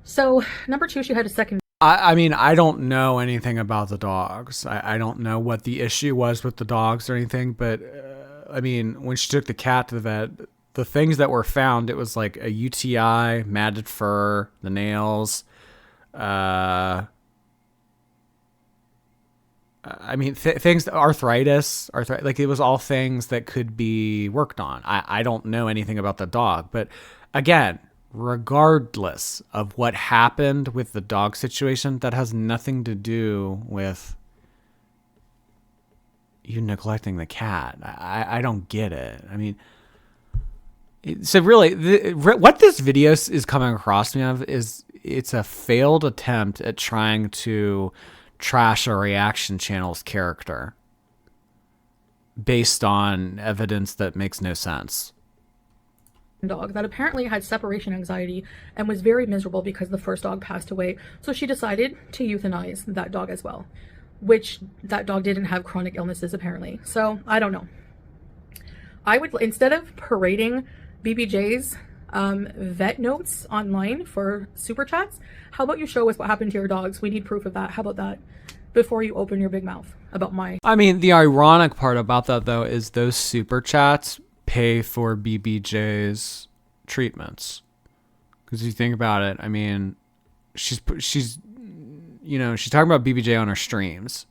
So number 2, she had a second. I mean, I don't know anything about the dogs. I don't know what the issue was with the dogs or anything, but I mean, when she took the cat to the vet, the things that were found, it was like a UTI, matted fur, the nails, I mean, things, arthritis, like it was all things that could be worked on. I don't know anything about the dog, but again, regardless of what happened with the dog situation, that has nothing to do with you neglecting the cat. I don't get it. I mean, so really, what this video is coming across me of is it's a failed attempt at trying to trash a reaction channel's character based on evidence that makes no sense. Dog that apparently had separation anxiety and was very miserable because the first dog passed away. So she decided to euthanize that dog as well, which that dog didn't have chronic illnesses apparently. So I don't know. I would, instead of parading BBJ's vet notes online for super chats, how about you show us what happened to your dogs? We need proof of that. How about that? Before you open your big mouth about my... I mean, the ironic part about that though is those super chats pay for BBJ's treatments. Because if you think about it, I mean, she's you know, she's talking about BBJ on her streams,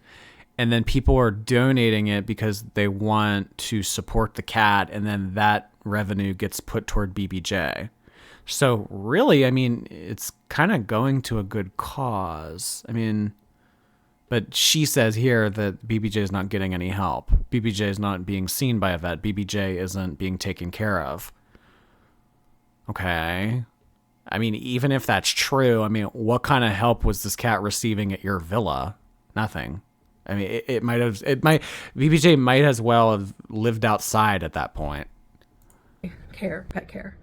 and then people are donating it because they want to support the cat, and then that revenue gets put toward BBJ. So really, I mean, it's kind of going to a good cause. I mean, but she says here that BBJ is not getting any help. BBJ is not being seen by a vet. BBJ isn't being taken care of. Okay. I mean, even if that's true, I mean, what kind of help was this cat receiving at your villa? Nothing. I mean, BBJ might as well have lived outside at that point. Pet care.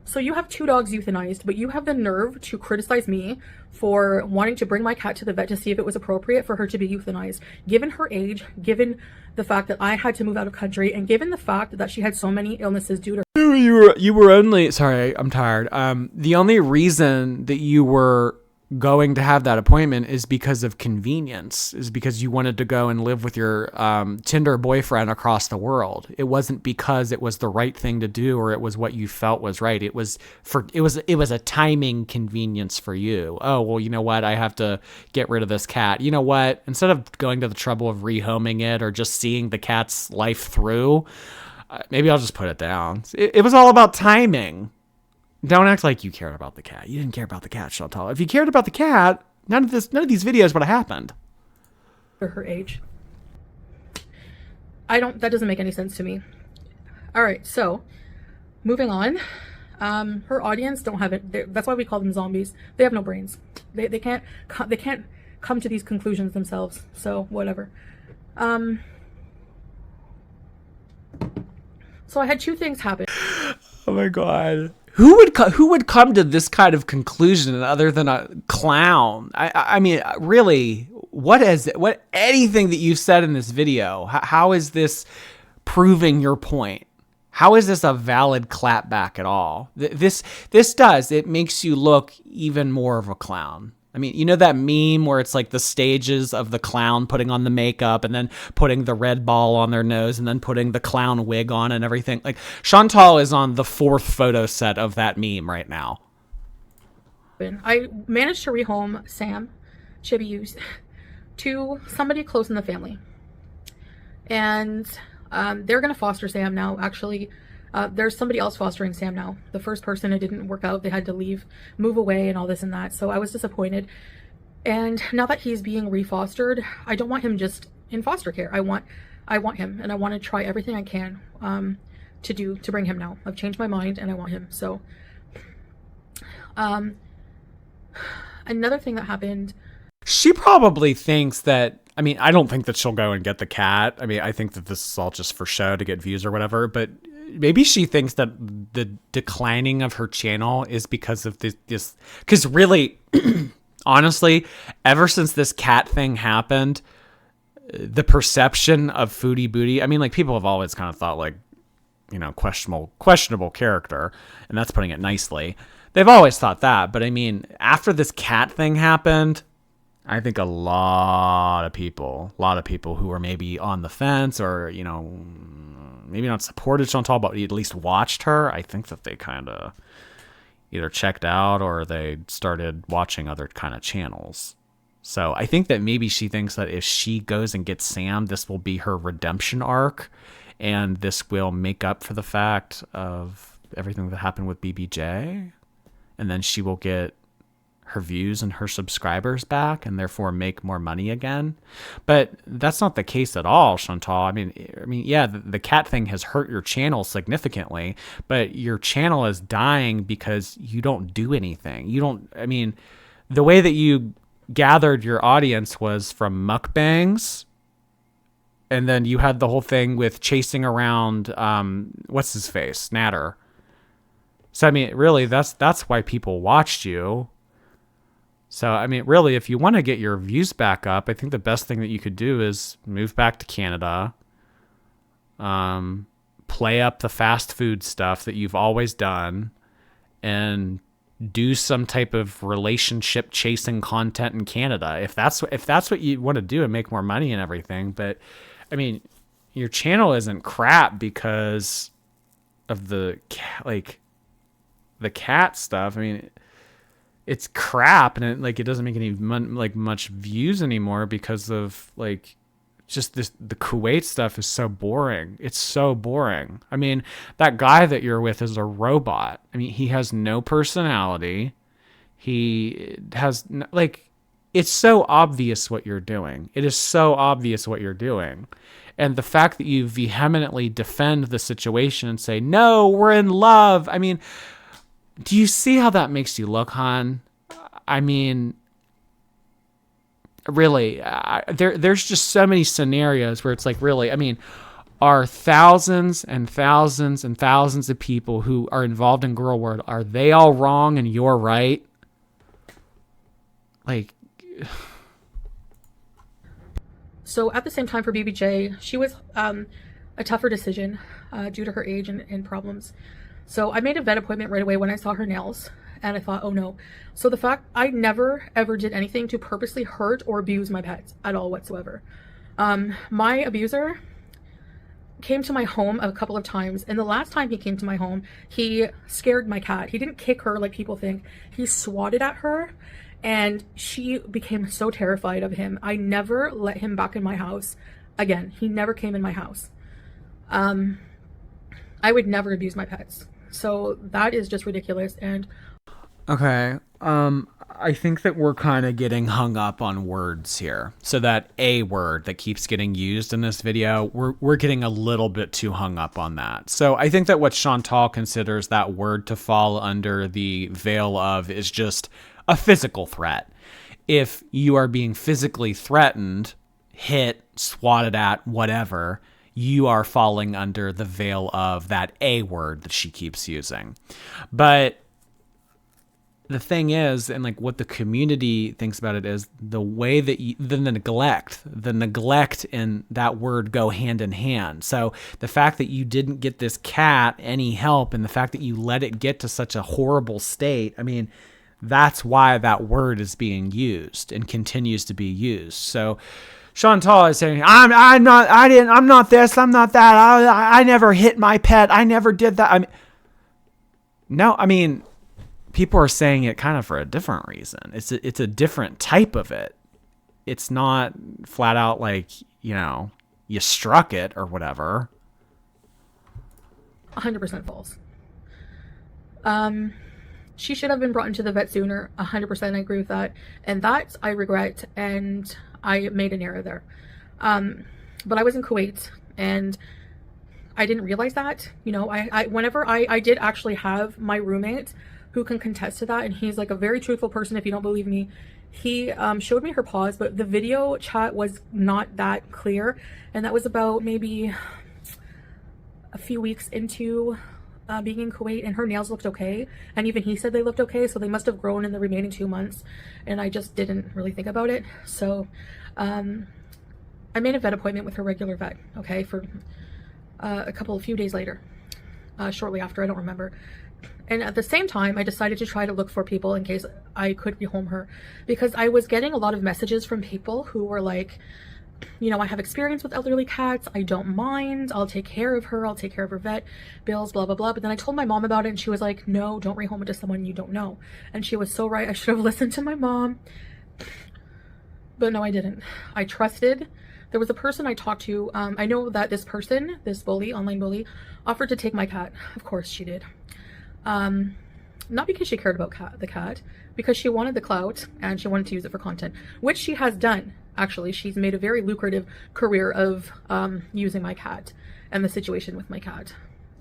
So you have 2 dogs euthanized, but you have the nerve to criticize me for wanting to bring my cat to the vet to see if it was appropriate for her to be euthanized, given her age, given the fact that I had to move out of country, and given the fact that she had so many illnesses due to her. You were only, sorry, I'm tired. The only reason that you were going to have that appointment is because of convenience, is because you wanted to go and live with your Tinder boyfriend across the world. It wasn't because it was the right thing to do or it was what you felt was right. It was a timing convenience for you. Oh, well, you know what? I have to get rid of this cat. You know what? Instead of going to the trouble of rehoming it or just seeing the cat's life through, maybe I'll just put it down. It was all about timing. Don't act like you cared about the cat. You didn't care about the cat, Chantal. If you cared about the cat, none of these videos would have happened. Her age. that doesn't make any sense to me. All right, so moving on. Her audience don't have it. That's why we call them zombies. They have no brains. They can't come to these conclusions themselves. So whatever. So I had two things happen. Oh my god. Who would come to this kind of conclusion other than a clown? I mean, really, what anything that you said in this video, how is this proving your point? How is this a valid clapback at all? It makes you look even more of a clown. I mean, you know that meme where it's like the stages of the clown putting on the makeup and then putting the red ball on their nose and then putting the clown wig on and everything? Like, Chantal is on the 4th photo set of that meme right now. I managed to rehome Sam Chibius to somebody close in the family. And they're going to foster Sam now. Actually, there's somebody else fostering Sam now. The first person, it didn't work out. They had to move away and all this and that. So I was disappointed. And now that he's being refostered, I don't want him just in foster care. I want him, and I want to try everything I can to bring him now. I've changed my mind and I want him. So another thing that happened. She probably thinks that, I mean, I don't think that she'll go and get the cat. I mean, I think that this is all just for show to get views or whatever, but maybe she thinks that the declining of her channel is because of this, because really, honestly, ever since this cat thing happened, the perception of Foodie Booty, I mean, like, people have always kind of thought, like, you know, questionable character, and that's putting it nicely. They've always thought that, but I mean, after this cat thing happened, I think a lot of people who were maybe on the fence or, you know, maybe not supported Chantal, but at least watched her, I think that they kind of either checked out or they started watching other kind of channels. So I think that maybe she thinks that if she goes and gets Sam, this will be her redemption arc, and this will make up for the fact of everything that happened with BBJ, and then she will get her views and her subscribers back and therefore make more money again. But that's not the case at all, Chantal. I mean, yeah, the cat thing has hurt your channel significantly, but your channel is dying because you don't do anything. I mean, the way that you gathered your audience was from mukbangs, and then you had the whole thing with chasing around, what's his face? Natter. So, I mean, really, that's why people watched you. So, I mean, really, if you want to get your views back up, I think the best thing that you could do is move back to Canada, play up the fast food stuff that you've always done, and do some type of relationship chasing content in Canada. If that's what you want to do and make more money and everything. But, I mean, your channel isn't crap because of the cat stuff. I mean, it's crap, and it doesn't make any much views anymore because of just the Kuwait stuff is so boring. It's so boring. I mean, that guy that you're with is a robot. I mean, he has no personality. He has it's so obvious what you're doing. It is so obvious what you're doing. And the fact that you vehemently defend the situation and say, "No, we're in love." I mean, do you see how that makes you look, hon? I mean, really, there's just so many scenarios where it's like, really, I mean, are thousands and thousands and thousands of people who are involved in Girl World, are they all wrong and you're right? So at the same time for BBJ, she was a tougher decision due to her age and problems. So I made a vet appointment right away when I saw her nails, and I thought, oh no. So the fact I never ever did anything to purposely hurt or abuse my pets at all whatsoever. My abuser came to my home a couple of times, and the last time he came to my home, he scared my cat. He didn't kick her like people think. He swatted at her, and she became so terrified of him. I never let him back in my house again. He never came in my house. I would never abuse my pets. So that is just ridiculous. And okay, I think that we're kind of getting hung up on words here. So that A word that keeps getting used in this video, we're getting a little bit too hung up on that. So I think that what Chantal considers that word to fall under the veil of is just a physical threat. If you are being physically threatened, hit, swatted at, whatever, you are falling under the veil of that A word that she keeps using. But the thing is, and like what the community thinks about it is the way that the neglect and that word go hand in hand. So the fact that you didn't get this cat any help and the fact that you let it get to such a horrible state, I mean, that's why that word is being used and continues to be used. So Chantal is saying, I'm not this, I'm not that. I never hit my pet. I never did that. I mean, people are saying it kind of for a different reason. It's a different type of it. It's not flat out like, you struck it or whatever. 100% false. She should have been brought into the vet sooner. 100% I agree with that. And that I regret, and I made an error there. But I was in Kuwait and I didn't realize that. Whenever I did actually have my roommate who can contest to that, and he's like a very truthful person. If you don't believe me, he showed me her paws, but the video chat was not that clear, and that was about maybe a few weeks into being in Kuwait, and her nails looked okay, and even he said they looked okay, so they must have grown in the remaining 2 months, and I just didn't really think about it. So I made a vet appointment with her regular vet, okay, for a few days later, shortly after, I don't remember. And at the same time, I decided to try to look for people in case I could rehome her, because I was getting a lot of messages from people who were like, I have experience with elderly cats. I don't mind. I'll take care of her. I'll take care of her vet bills, blah, blah, blah. But then I told my mom about it and she was like, no, don't rehome it to someone you don't know. And she was so right. I should have listened to my mom. But no, I didn't. I trusted. There was a person I talked to. I know that this person, this bully, online bully, offered to take my cat. Of course she did. Not because she cared about the cat, because she wanted the clout and she wanted to use it for content, which she has done. Actually, she's made a very lucrative career of using my cat and the situation with my cat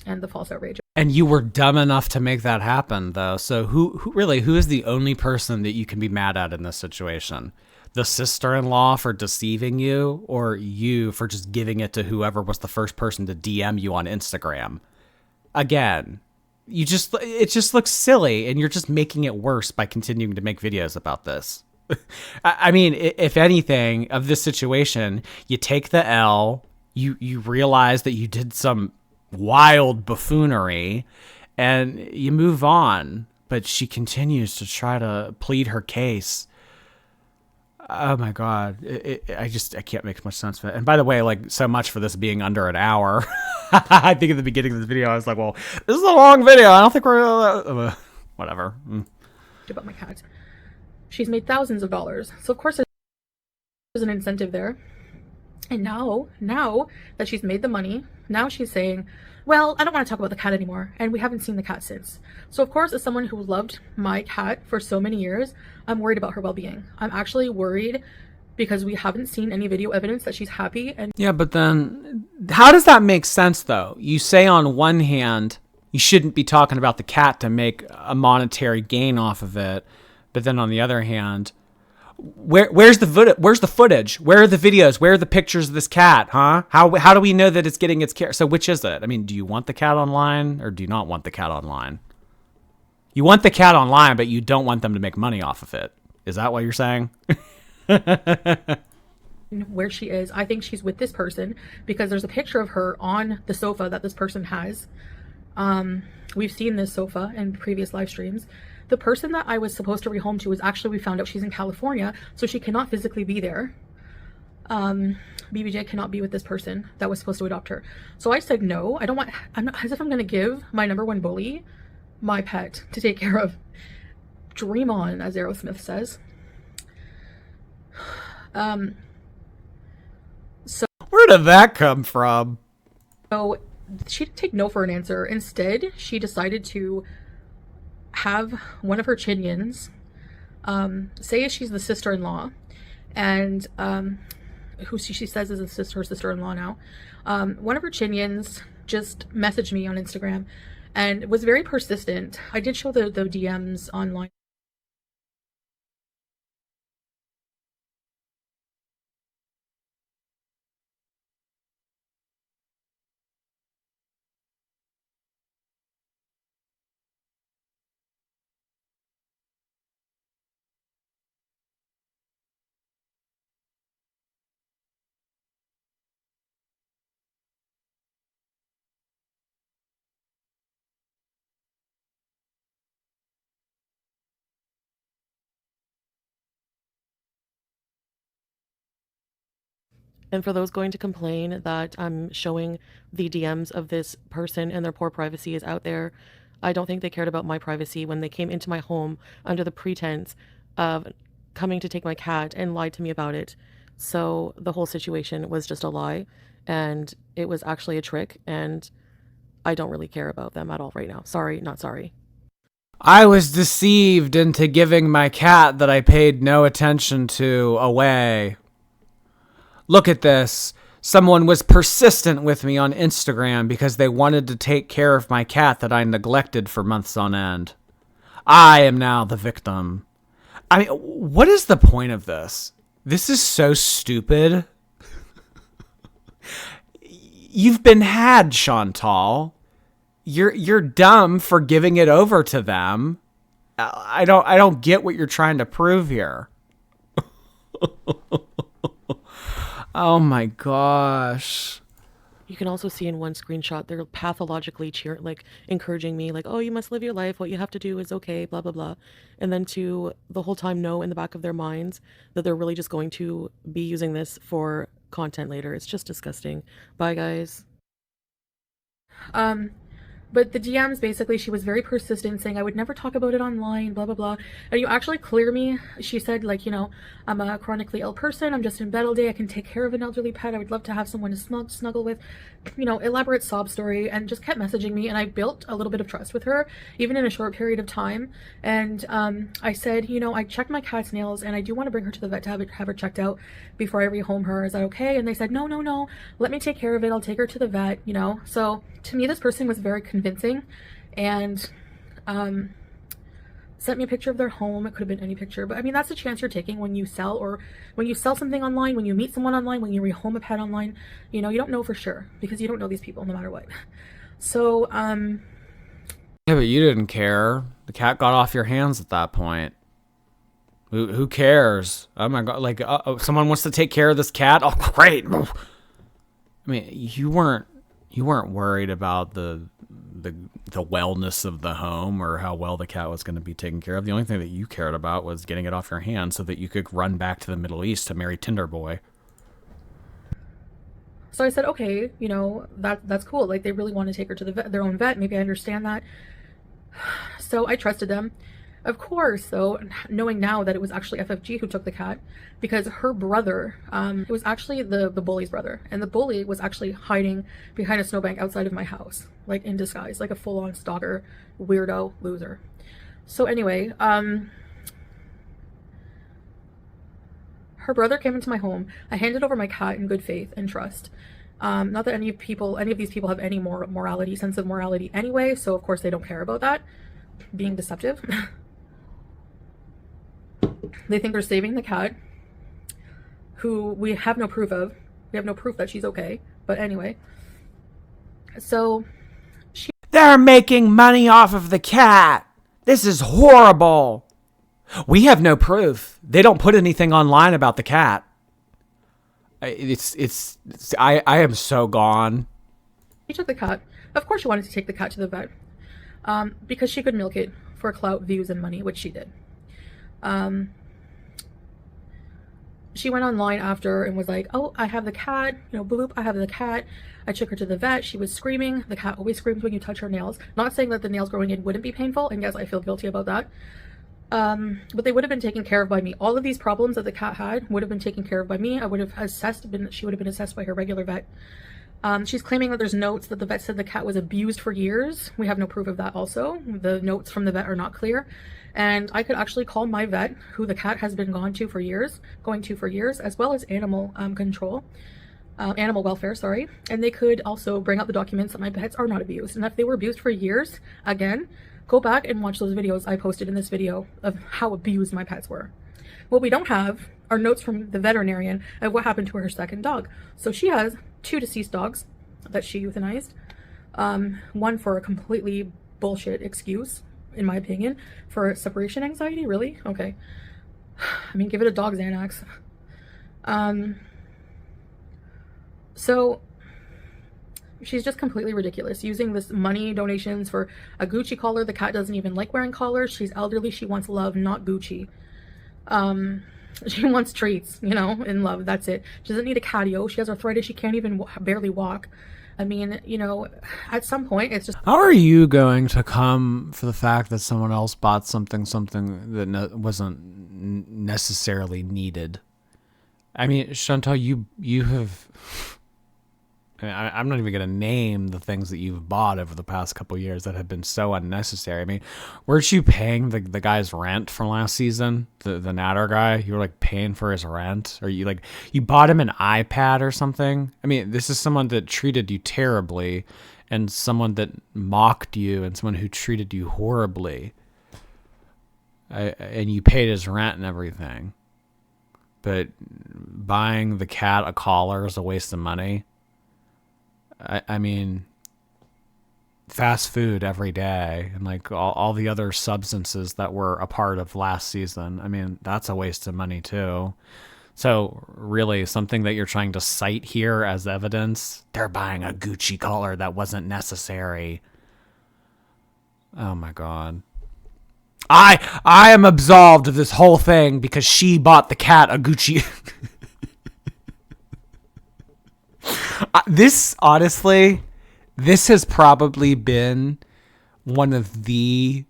and the false outrage. And you were dumb enough to make that happen, though. So who is the only person that you can be mad at in this situation? The sister-in-law for deceiving you, or you for just giving it to whoever was the first person to DM you on Instagram? Again, it just looks silly, and you're just making it worse by continuing to make videos about this. I mean, if anything of this situation, you take the L, you realize that you did some wild buffoonery, and you move on. But she continues to try to plead her case. Oh my God. I can't make much sense of it. And by the way, like, so much for this being under an hour. I think at the beginning of this video, I was like, well, this is a long video. I don't think we're, whatever. About my cat. She's made thousands of dollars. So of course there's an incentive there. And now that she's made the money, now she's saying, well, I don't want to talk about the cat anymore. And we haven't seen the cat since. So of course, as someone who loved my cat for so many years, I'm worried about her well-being. I'm actually worried because we haven't seen any video evidence that she's happy. And yeah, but then how does that make sense though? You say on one hand, you shouldn't be talking about the cat to make a monetary gain off of it. But then on the other hand, where's the footage? Where are the videos? Where are the pictures of this cat? Huh? How do we know that it's getting its care? So which is it? I mean, do you want the cat online or do you not want the cat online? You want the cat online, but you don't want them to make money off of it. Is that what you're saying? Where she is, I think she's with this person because there's a picture of her on the sofa that this person has. We've seen this sofa in previous live streams. The person that I was supposed to rehome to is actually, we found out she's in California, so she cannot physically be there. BBJ cannot be with this person that was supposed to adopt her. So I said no. I'm not, as if I'm going to give my number one bully my pet to take care of. Dream on, as Aerosmith says. So where did that come from? So she didn't take no for an answer. Instead, she decided to have one of her Chinians Say she's the sister-in-law, and who she says is her sister-in-law now. One of her chinians just messaged me on Instagram and was very persistent. I did show the DMs online. And for those going to complain that I'm showing the DMs of this person and their poor privacy is out there, I don't think they cared about my privacy when they came into my home under the pretense of coming to take my cat and lied to me about it. So the whole situation was just a lie, and it was actually a trick, and I don't really care about them at all right now. Sorry, not sorry. I was deceived into giving my cat that I paid no attention to away. Look at this. Someone was persistent with me on Instagram because they wanted to take care of my cat that I neglected for months on end. I am now the victim. I mean, what is the point of this? This is so stupid. You've been had, Chantal. You're dumb for giving it over to them. I don't get what you're trying to prove here. Oh my gosh. You can also see in one screenshot they're pathologically encouraging me, like, oh, you must live your life, what you have to do is okay, blah blah blah. And then to the whole time know in the back of their minds that they're really just going to be using this for content later. It's just disgusting. Bye guys. But the DMs, basically, she was very persistent, saying I would never talk about it online, blah, blah, blah. And you actually clear me. She said, like, you know, I'm a chronically ill person. I'm just in bed all day. I can take care of an elderly pet. I would love to have someone to snuggle with, you know, elaborate sob story, and just kept messaging me. And I built a little bit of trust with her, even in a short period of time. And I said, you know, I checked my cat's nails and I do want to bring her to the vet to have her checked out before I rehome her. Is that okay? And they said, no, no, no. Let me take care of it. I'll take her to the vet, you know. So to me, this person was very convincing, and sent me a picture of their home. It could have been any picture, but I mean, that's the chance you're taking when you sell, or when you sell something online, when you meet someone online, when you rehome a pet online. You know, you don't know for sure because you don't know these people no matter what. So yeah, but you didn't care. The cat got off your hands at that point. Who cares? Oh my god, like someone wants to take care of this cat. Oh great. I mean, you weren't worried about the wellness of the home or how well the cat was going to be taken care of. The only thing that you cared about was getting it off your hands so that you could run back to the Middle East to marry Tinder Boy. So I said, okay, you know, that's cool. Like, they really want to take her to their own vet. Maybe I understand that. So I trusted them. Of course, though, knowing now that it was actually FFG who took the cat, because her brother, it was actually the bully's brother, and the bully was actually hiding behind a snowbank outside of my house, like in disguise, like a full-on stalker, weirdo, loser. So anyway, her brother came into my home. I handed over my cat in good faith and trust. Not that any of these people have any morality, sense of morality anyway, so of course they don't care about that, being deceptive. They think they're saving the cat, who we have no proof of. We have no proof that she's okay. But anyway, so they're making money off of the cat. This is horrible. We have no proof. They don't put anything online about the cat. I am so gone. She took the cat. Of course she wanted to take the cat to the vet. Because she could milk it for clout, views, and money, which she did. She went online after and was like, oh, I have the cat, you know, bloop, I have the cat. I took her to the vet. She was screaming. The cat always screams when you touch her nails. Not saying that the nails growing in wouldn't be painful, and yes, I feel guilty about that. But they would have been taken care of by me. All of these problems that the cat had would have been taken care of by me. I would have she would have been assessed by her regular vet. She's claiming that there's notes that the vet said the cat was abused for years. We have no proof of that also. The notes from the vet are not clear. And I could actually call my vet, who the cat has been going to for years, as well as animal control, animal welfare, sorry. And they could also bring up the documents that my pets are not abused. And if they were abused for years, again, go back and watch those videos I posted in this video of how abused my pets were. What we don't have are notes from the veterinarian of what happened to her second dog. So she has 2 deceased dogs that she euthanized. One for a completely bullshit excuse, in my opinion, for separation anxiety. Really? Okay. I mean, give it a dog Xanax. So she's just completely ridiculous, using this money donations for a Gucci collar. The cat doesn't even like wearing collars. She's elderly. She wants love, not Gucci. She wants treats, you know, and love. That's it. She doesn't need a catio. She has arthritis. She can't even barely walk. I mean, you know, at some point it's just... How are you going to come for the fact that someone else bought something that wasn't necessarily needed? I mean, Chantal, you have... I'm not even going to name the things that you've bought over the past couple of years that have been so unnecessary. I mean, weren't you paying the guy's rent from last season? The Natter guy? You were like paying for his rent? Or you bought him an iPad or something? I mean, this is someone that treated you terribly, and someone that mocked you, and someone who treated you horribly. And you paid his rent and everything. But buying the cat a collar is a waste of money. I mean, fast food every day and like all the other substances that were a part of last season. I mean, that's a waste of money too. So really, something that you're trying to cite here as evidence, they're buying a Gucci collar that wasn't necessary. Oh my God. I am absolved of this whole thing because she bought the cat a Gucci. This has probably been one of the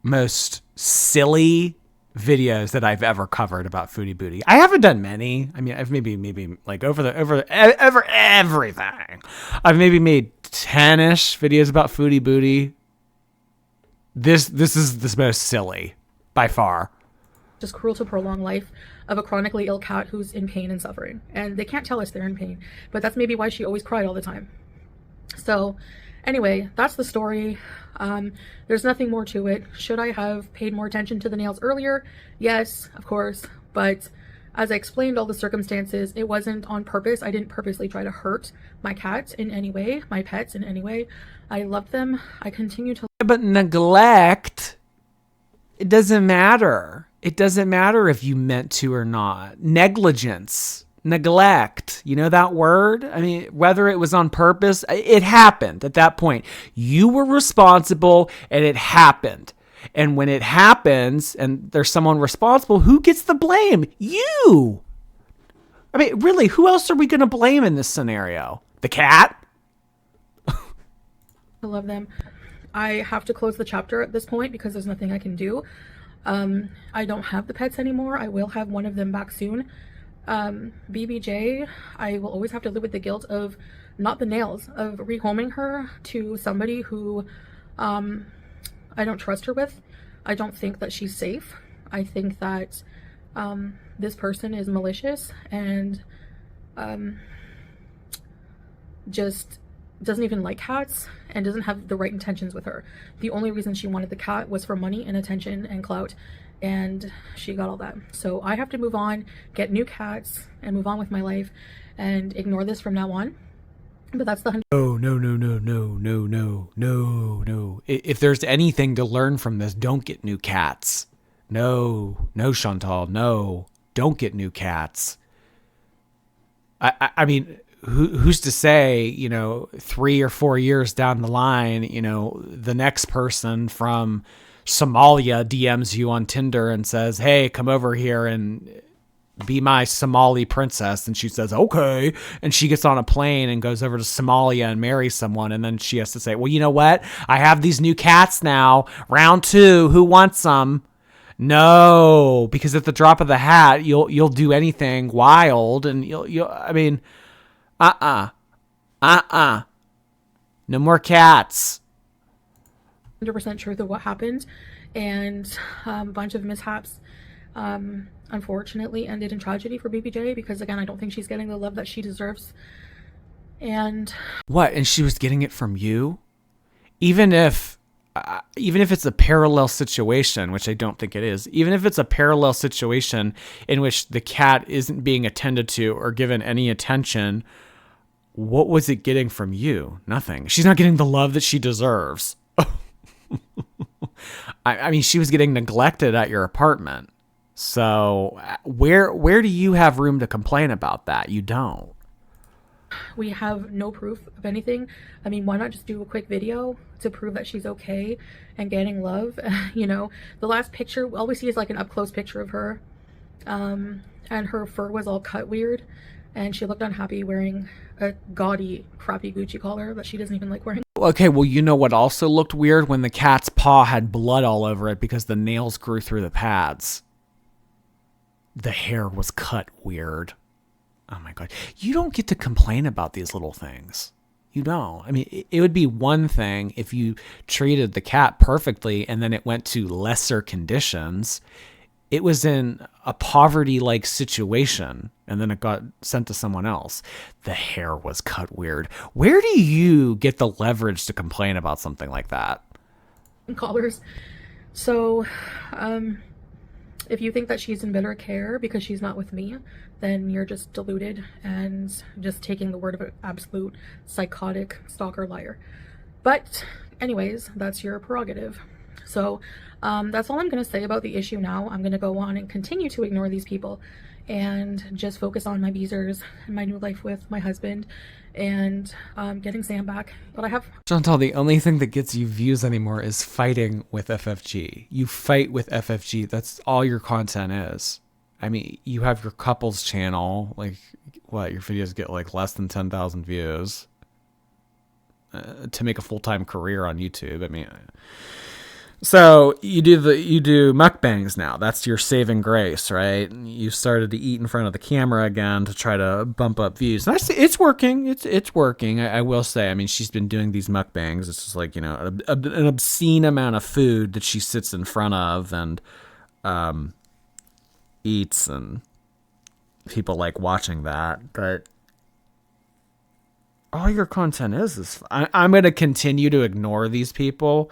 most silly videos that I've ever covered about Foodie Booty. I haven't done many. I mean, I've maybe like over everything. I've maybe made 10-ish videos about Foodie Booty. This is the most silly by far. Just cruel to prolong life of a chronically ill cat who's in pain and suffering. And they can't tell us they're in pain, but that's maybe why she always cried all the time. So anyway, that's the story. There's nothing more to it. Should I have paid more attention to the nails earlier? Yes, of course. But as I explained all the circumstances, it wasn't on purpose. I didn't purposely try to hurt my cat in any way, my pets in any way. I love them. I continue to. But neglect, it doesn't matter. It doesn't matter if you meant to or not. Negligence, neglect, you know that word? I mean, whether it was on purpose, it happened at that point. You were responsible and it happened. And when it happens and there's someone responsible, who gets the blame? You. I mean, really, who else are we going to blame in this scenario? The cat? I love them. I have to close the chapter at this point because there's nothing I can do. I don't have the pets anymore. I will have one of them back soon. BBJ, I will always have to live with the guilt of not the nails, of rehoming her to somebody who I don't trust her with. I don't think that she's safe. I think that this person is malicious and just doesn't even like cats and doesn't have the right intentions with her. The only reason she wanted the cat was for money and attention and clout, and she got all that. So I have to move on, get new cats, and move on with my life and ignore this from now on. But that's the No. If there's anything to learn from this, don't get new cats. No, Chantal, no. Don't get new cats. I mean, who's to say, 3 or 4 years down the line, the next person from Somalia DMs you on Tinder and says, hey, come over here and be my Somali princess. And she says, okay. And she gets on a plane and goes over to Somalia and marries someone. And then she has to say, well, you know what? I have these new cats now. Round 2. Who wants some? No, because at the drop of the hat, you'll do anything wild. And you'll No more cats. 100% truth of what happened, and a bunch of mishaps unfortunately ended in tragedy for BBJ, because again, I don't think she's getting the love that she deserves. And what? And she was getting it from you? Even if it's a parallel situation, which I don't think it is, even if it's a parallel situation in which the cat isn't being attended to or given any attention, what was it getting from you? Nothing. She's not getting the love that she deserves. I mean, she was getting neglected at your apartment. So where do you have room to complain about that? You don't. We have no proof of anything. I mean, why not just do a quick video to prove that she's okay and getting love? You know, the last picture, all we see is like an up-close picture of her. And her fur was all cut weird. And she looked unhappy wearing a gaudy, crappy Gucci collar that she doesn't even like wearing. Okay, well, you know what also looked weird? When the cat's paw had blood all over it because the nails grew through the pads. The hair was cut weird. Oh my God. You don't get to complain about these little things. You don't. I mean, it would be one thing if you treated the cat perfectly and then it went to lesser conditions. It was in a poverty-like situation and then it got sent to someone else. The hair was cut weird. Where do you get the leverage to complain about something like that? Collars. So, if you think that she's in better care because she's not with me, then you're just deluded and just taking the word of an absolute psychotic stalker liar. But anyways, that's your prerogative. So that's all I'm going to say about the issue now. I'm going to go on and continue to ignore these people and just focus on my Beezers and my new life with my husband and getting Sam back. But I have... Chantal, the only thing that gets you views anymore is fighting with FFG. You fight with FFG. That's all your content is. I mean, you have your couples channel. Like, what? Your videos get like less than 10,000 views to make a full-time career on YouTube. I mean... So you do mukbangs now. That's your saving grace, right? You started to eat in front of the camera again to try to bump up views. And I see it's working. It's working. I will say. I mean, she's been doing these mukbangs. It's just like, you know, an obscene amount of food that she sits in front of and eats, and people like watching that. But all your content is I'm going to continue to ignore these people.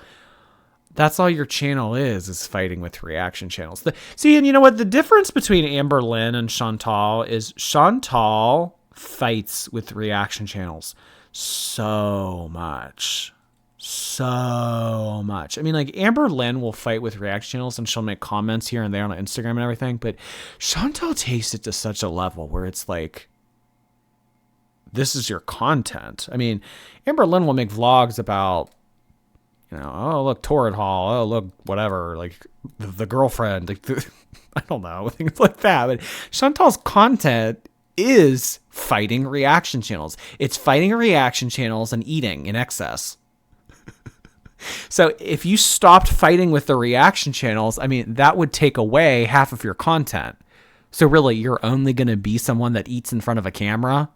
That's all your channel is fighting with reaction channels. See, and you know what? The difference between Amber Lynn and Chantal is Chantal fights with reaction channels so much. So much. I mean, like, Amber Lynn will fight with reaction channels and she'll make comments here and there on Instagram and everything, but Chantal takes it to such a level where it's like, this is your content. I mean, Amber Lynn will make vlogs about, you know, oh, look, Torrid Hall. Oh, look, whatever, like the girlfriend. Like I don't know, things like that. But Chantal's content is fighting reaction channels. It's fighting reaction channels and eating in excess. So if you stopped fighting with the reaction channels, I mean, that would take away half of your content. So really, you're only going to be someone that eats in front of a camera?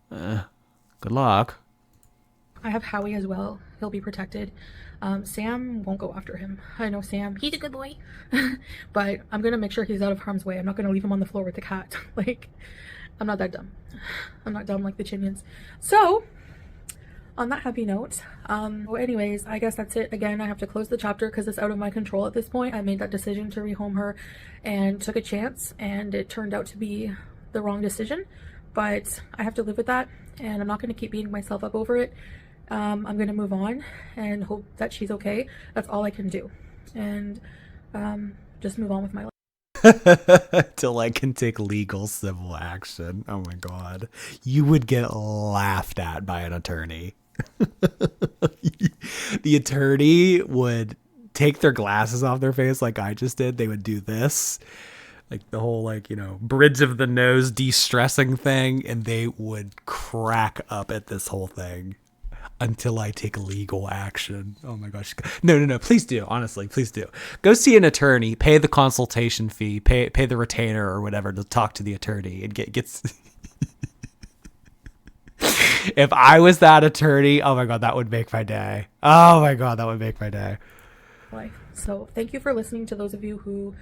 Good luck. I have Howie as well. He'll be protected. Sam won't go after him. I know Sam. He's a good boy. But I'm going to make sure he's out of harm's way. I'm not going to leave him on the floor with the cat. Like, I'm not that dumb. I'm not dumb like the Chinians. So, on that happy note, well, anyways, I guess that's it. Again, I have to close the chapter because it's out of my control at this point. I made that decision to rehome her and took a chance, and it turned out to be the wrong decision. But I have to live with that, and I'm not going to keep beating myself up over it. I'm going to move on and hope that she's okay. That's all I can do. And just move on with my life. Till I can take legal civil action. Oh my God. You would get laughed at by an attorney. The attorney would take their glasses off their face like I just did. They would do this. Like the whole, like, you know, bridge of the nose de-stressing thing. And they would crack up at this whole thing. Until I take legal action. Oh my gosh. No. Please do. Honestly, please do. Go see an attorney, pay the consultation fee, pay the retainer or whatever to talk to the attorney and get If I was that attorney, oh my God, that would make my day. Oh my God, that would make my day. Life. So thank you for listening to those of you who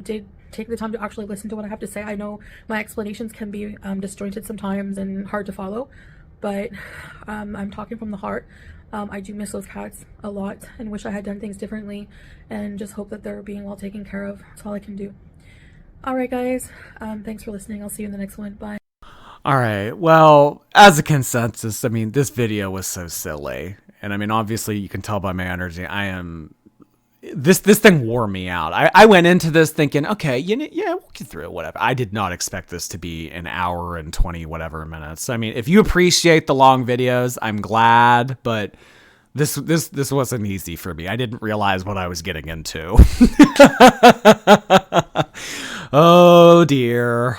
did take the time to actually listen to what I have to say. I know my explanations can be disjointed sometimes and hard to follow, but I'm talking from the heart. I do miss those cats a lot and wish I had done things differently, and just hope that they're being well taken care of. That's all I can do. All right, guys. Thanks for listening. I'll see you in the next one. Bye. All right. Well, as a consensus, I mean, this video was so silly. And I mean, obviously you can tell by my energy, this thing wore me out. I went into this thinking, okay, we'll get through it, whatever. I did not expect this to be an hour and 20 whatever minutes. I mean, if you appreciate the long videos, I'm glad, but this wasn't easy for me. I didn't realize what I was getting into. Oh dear.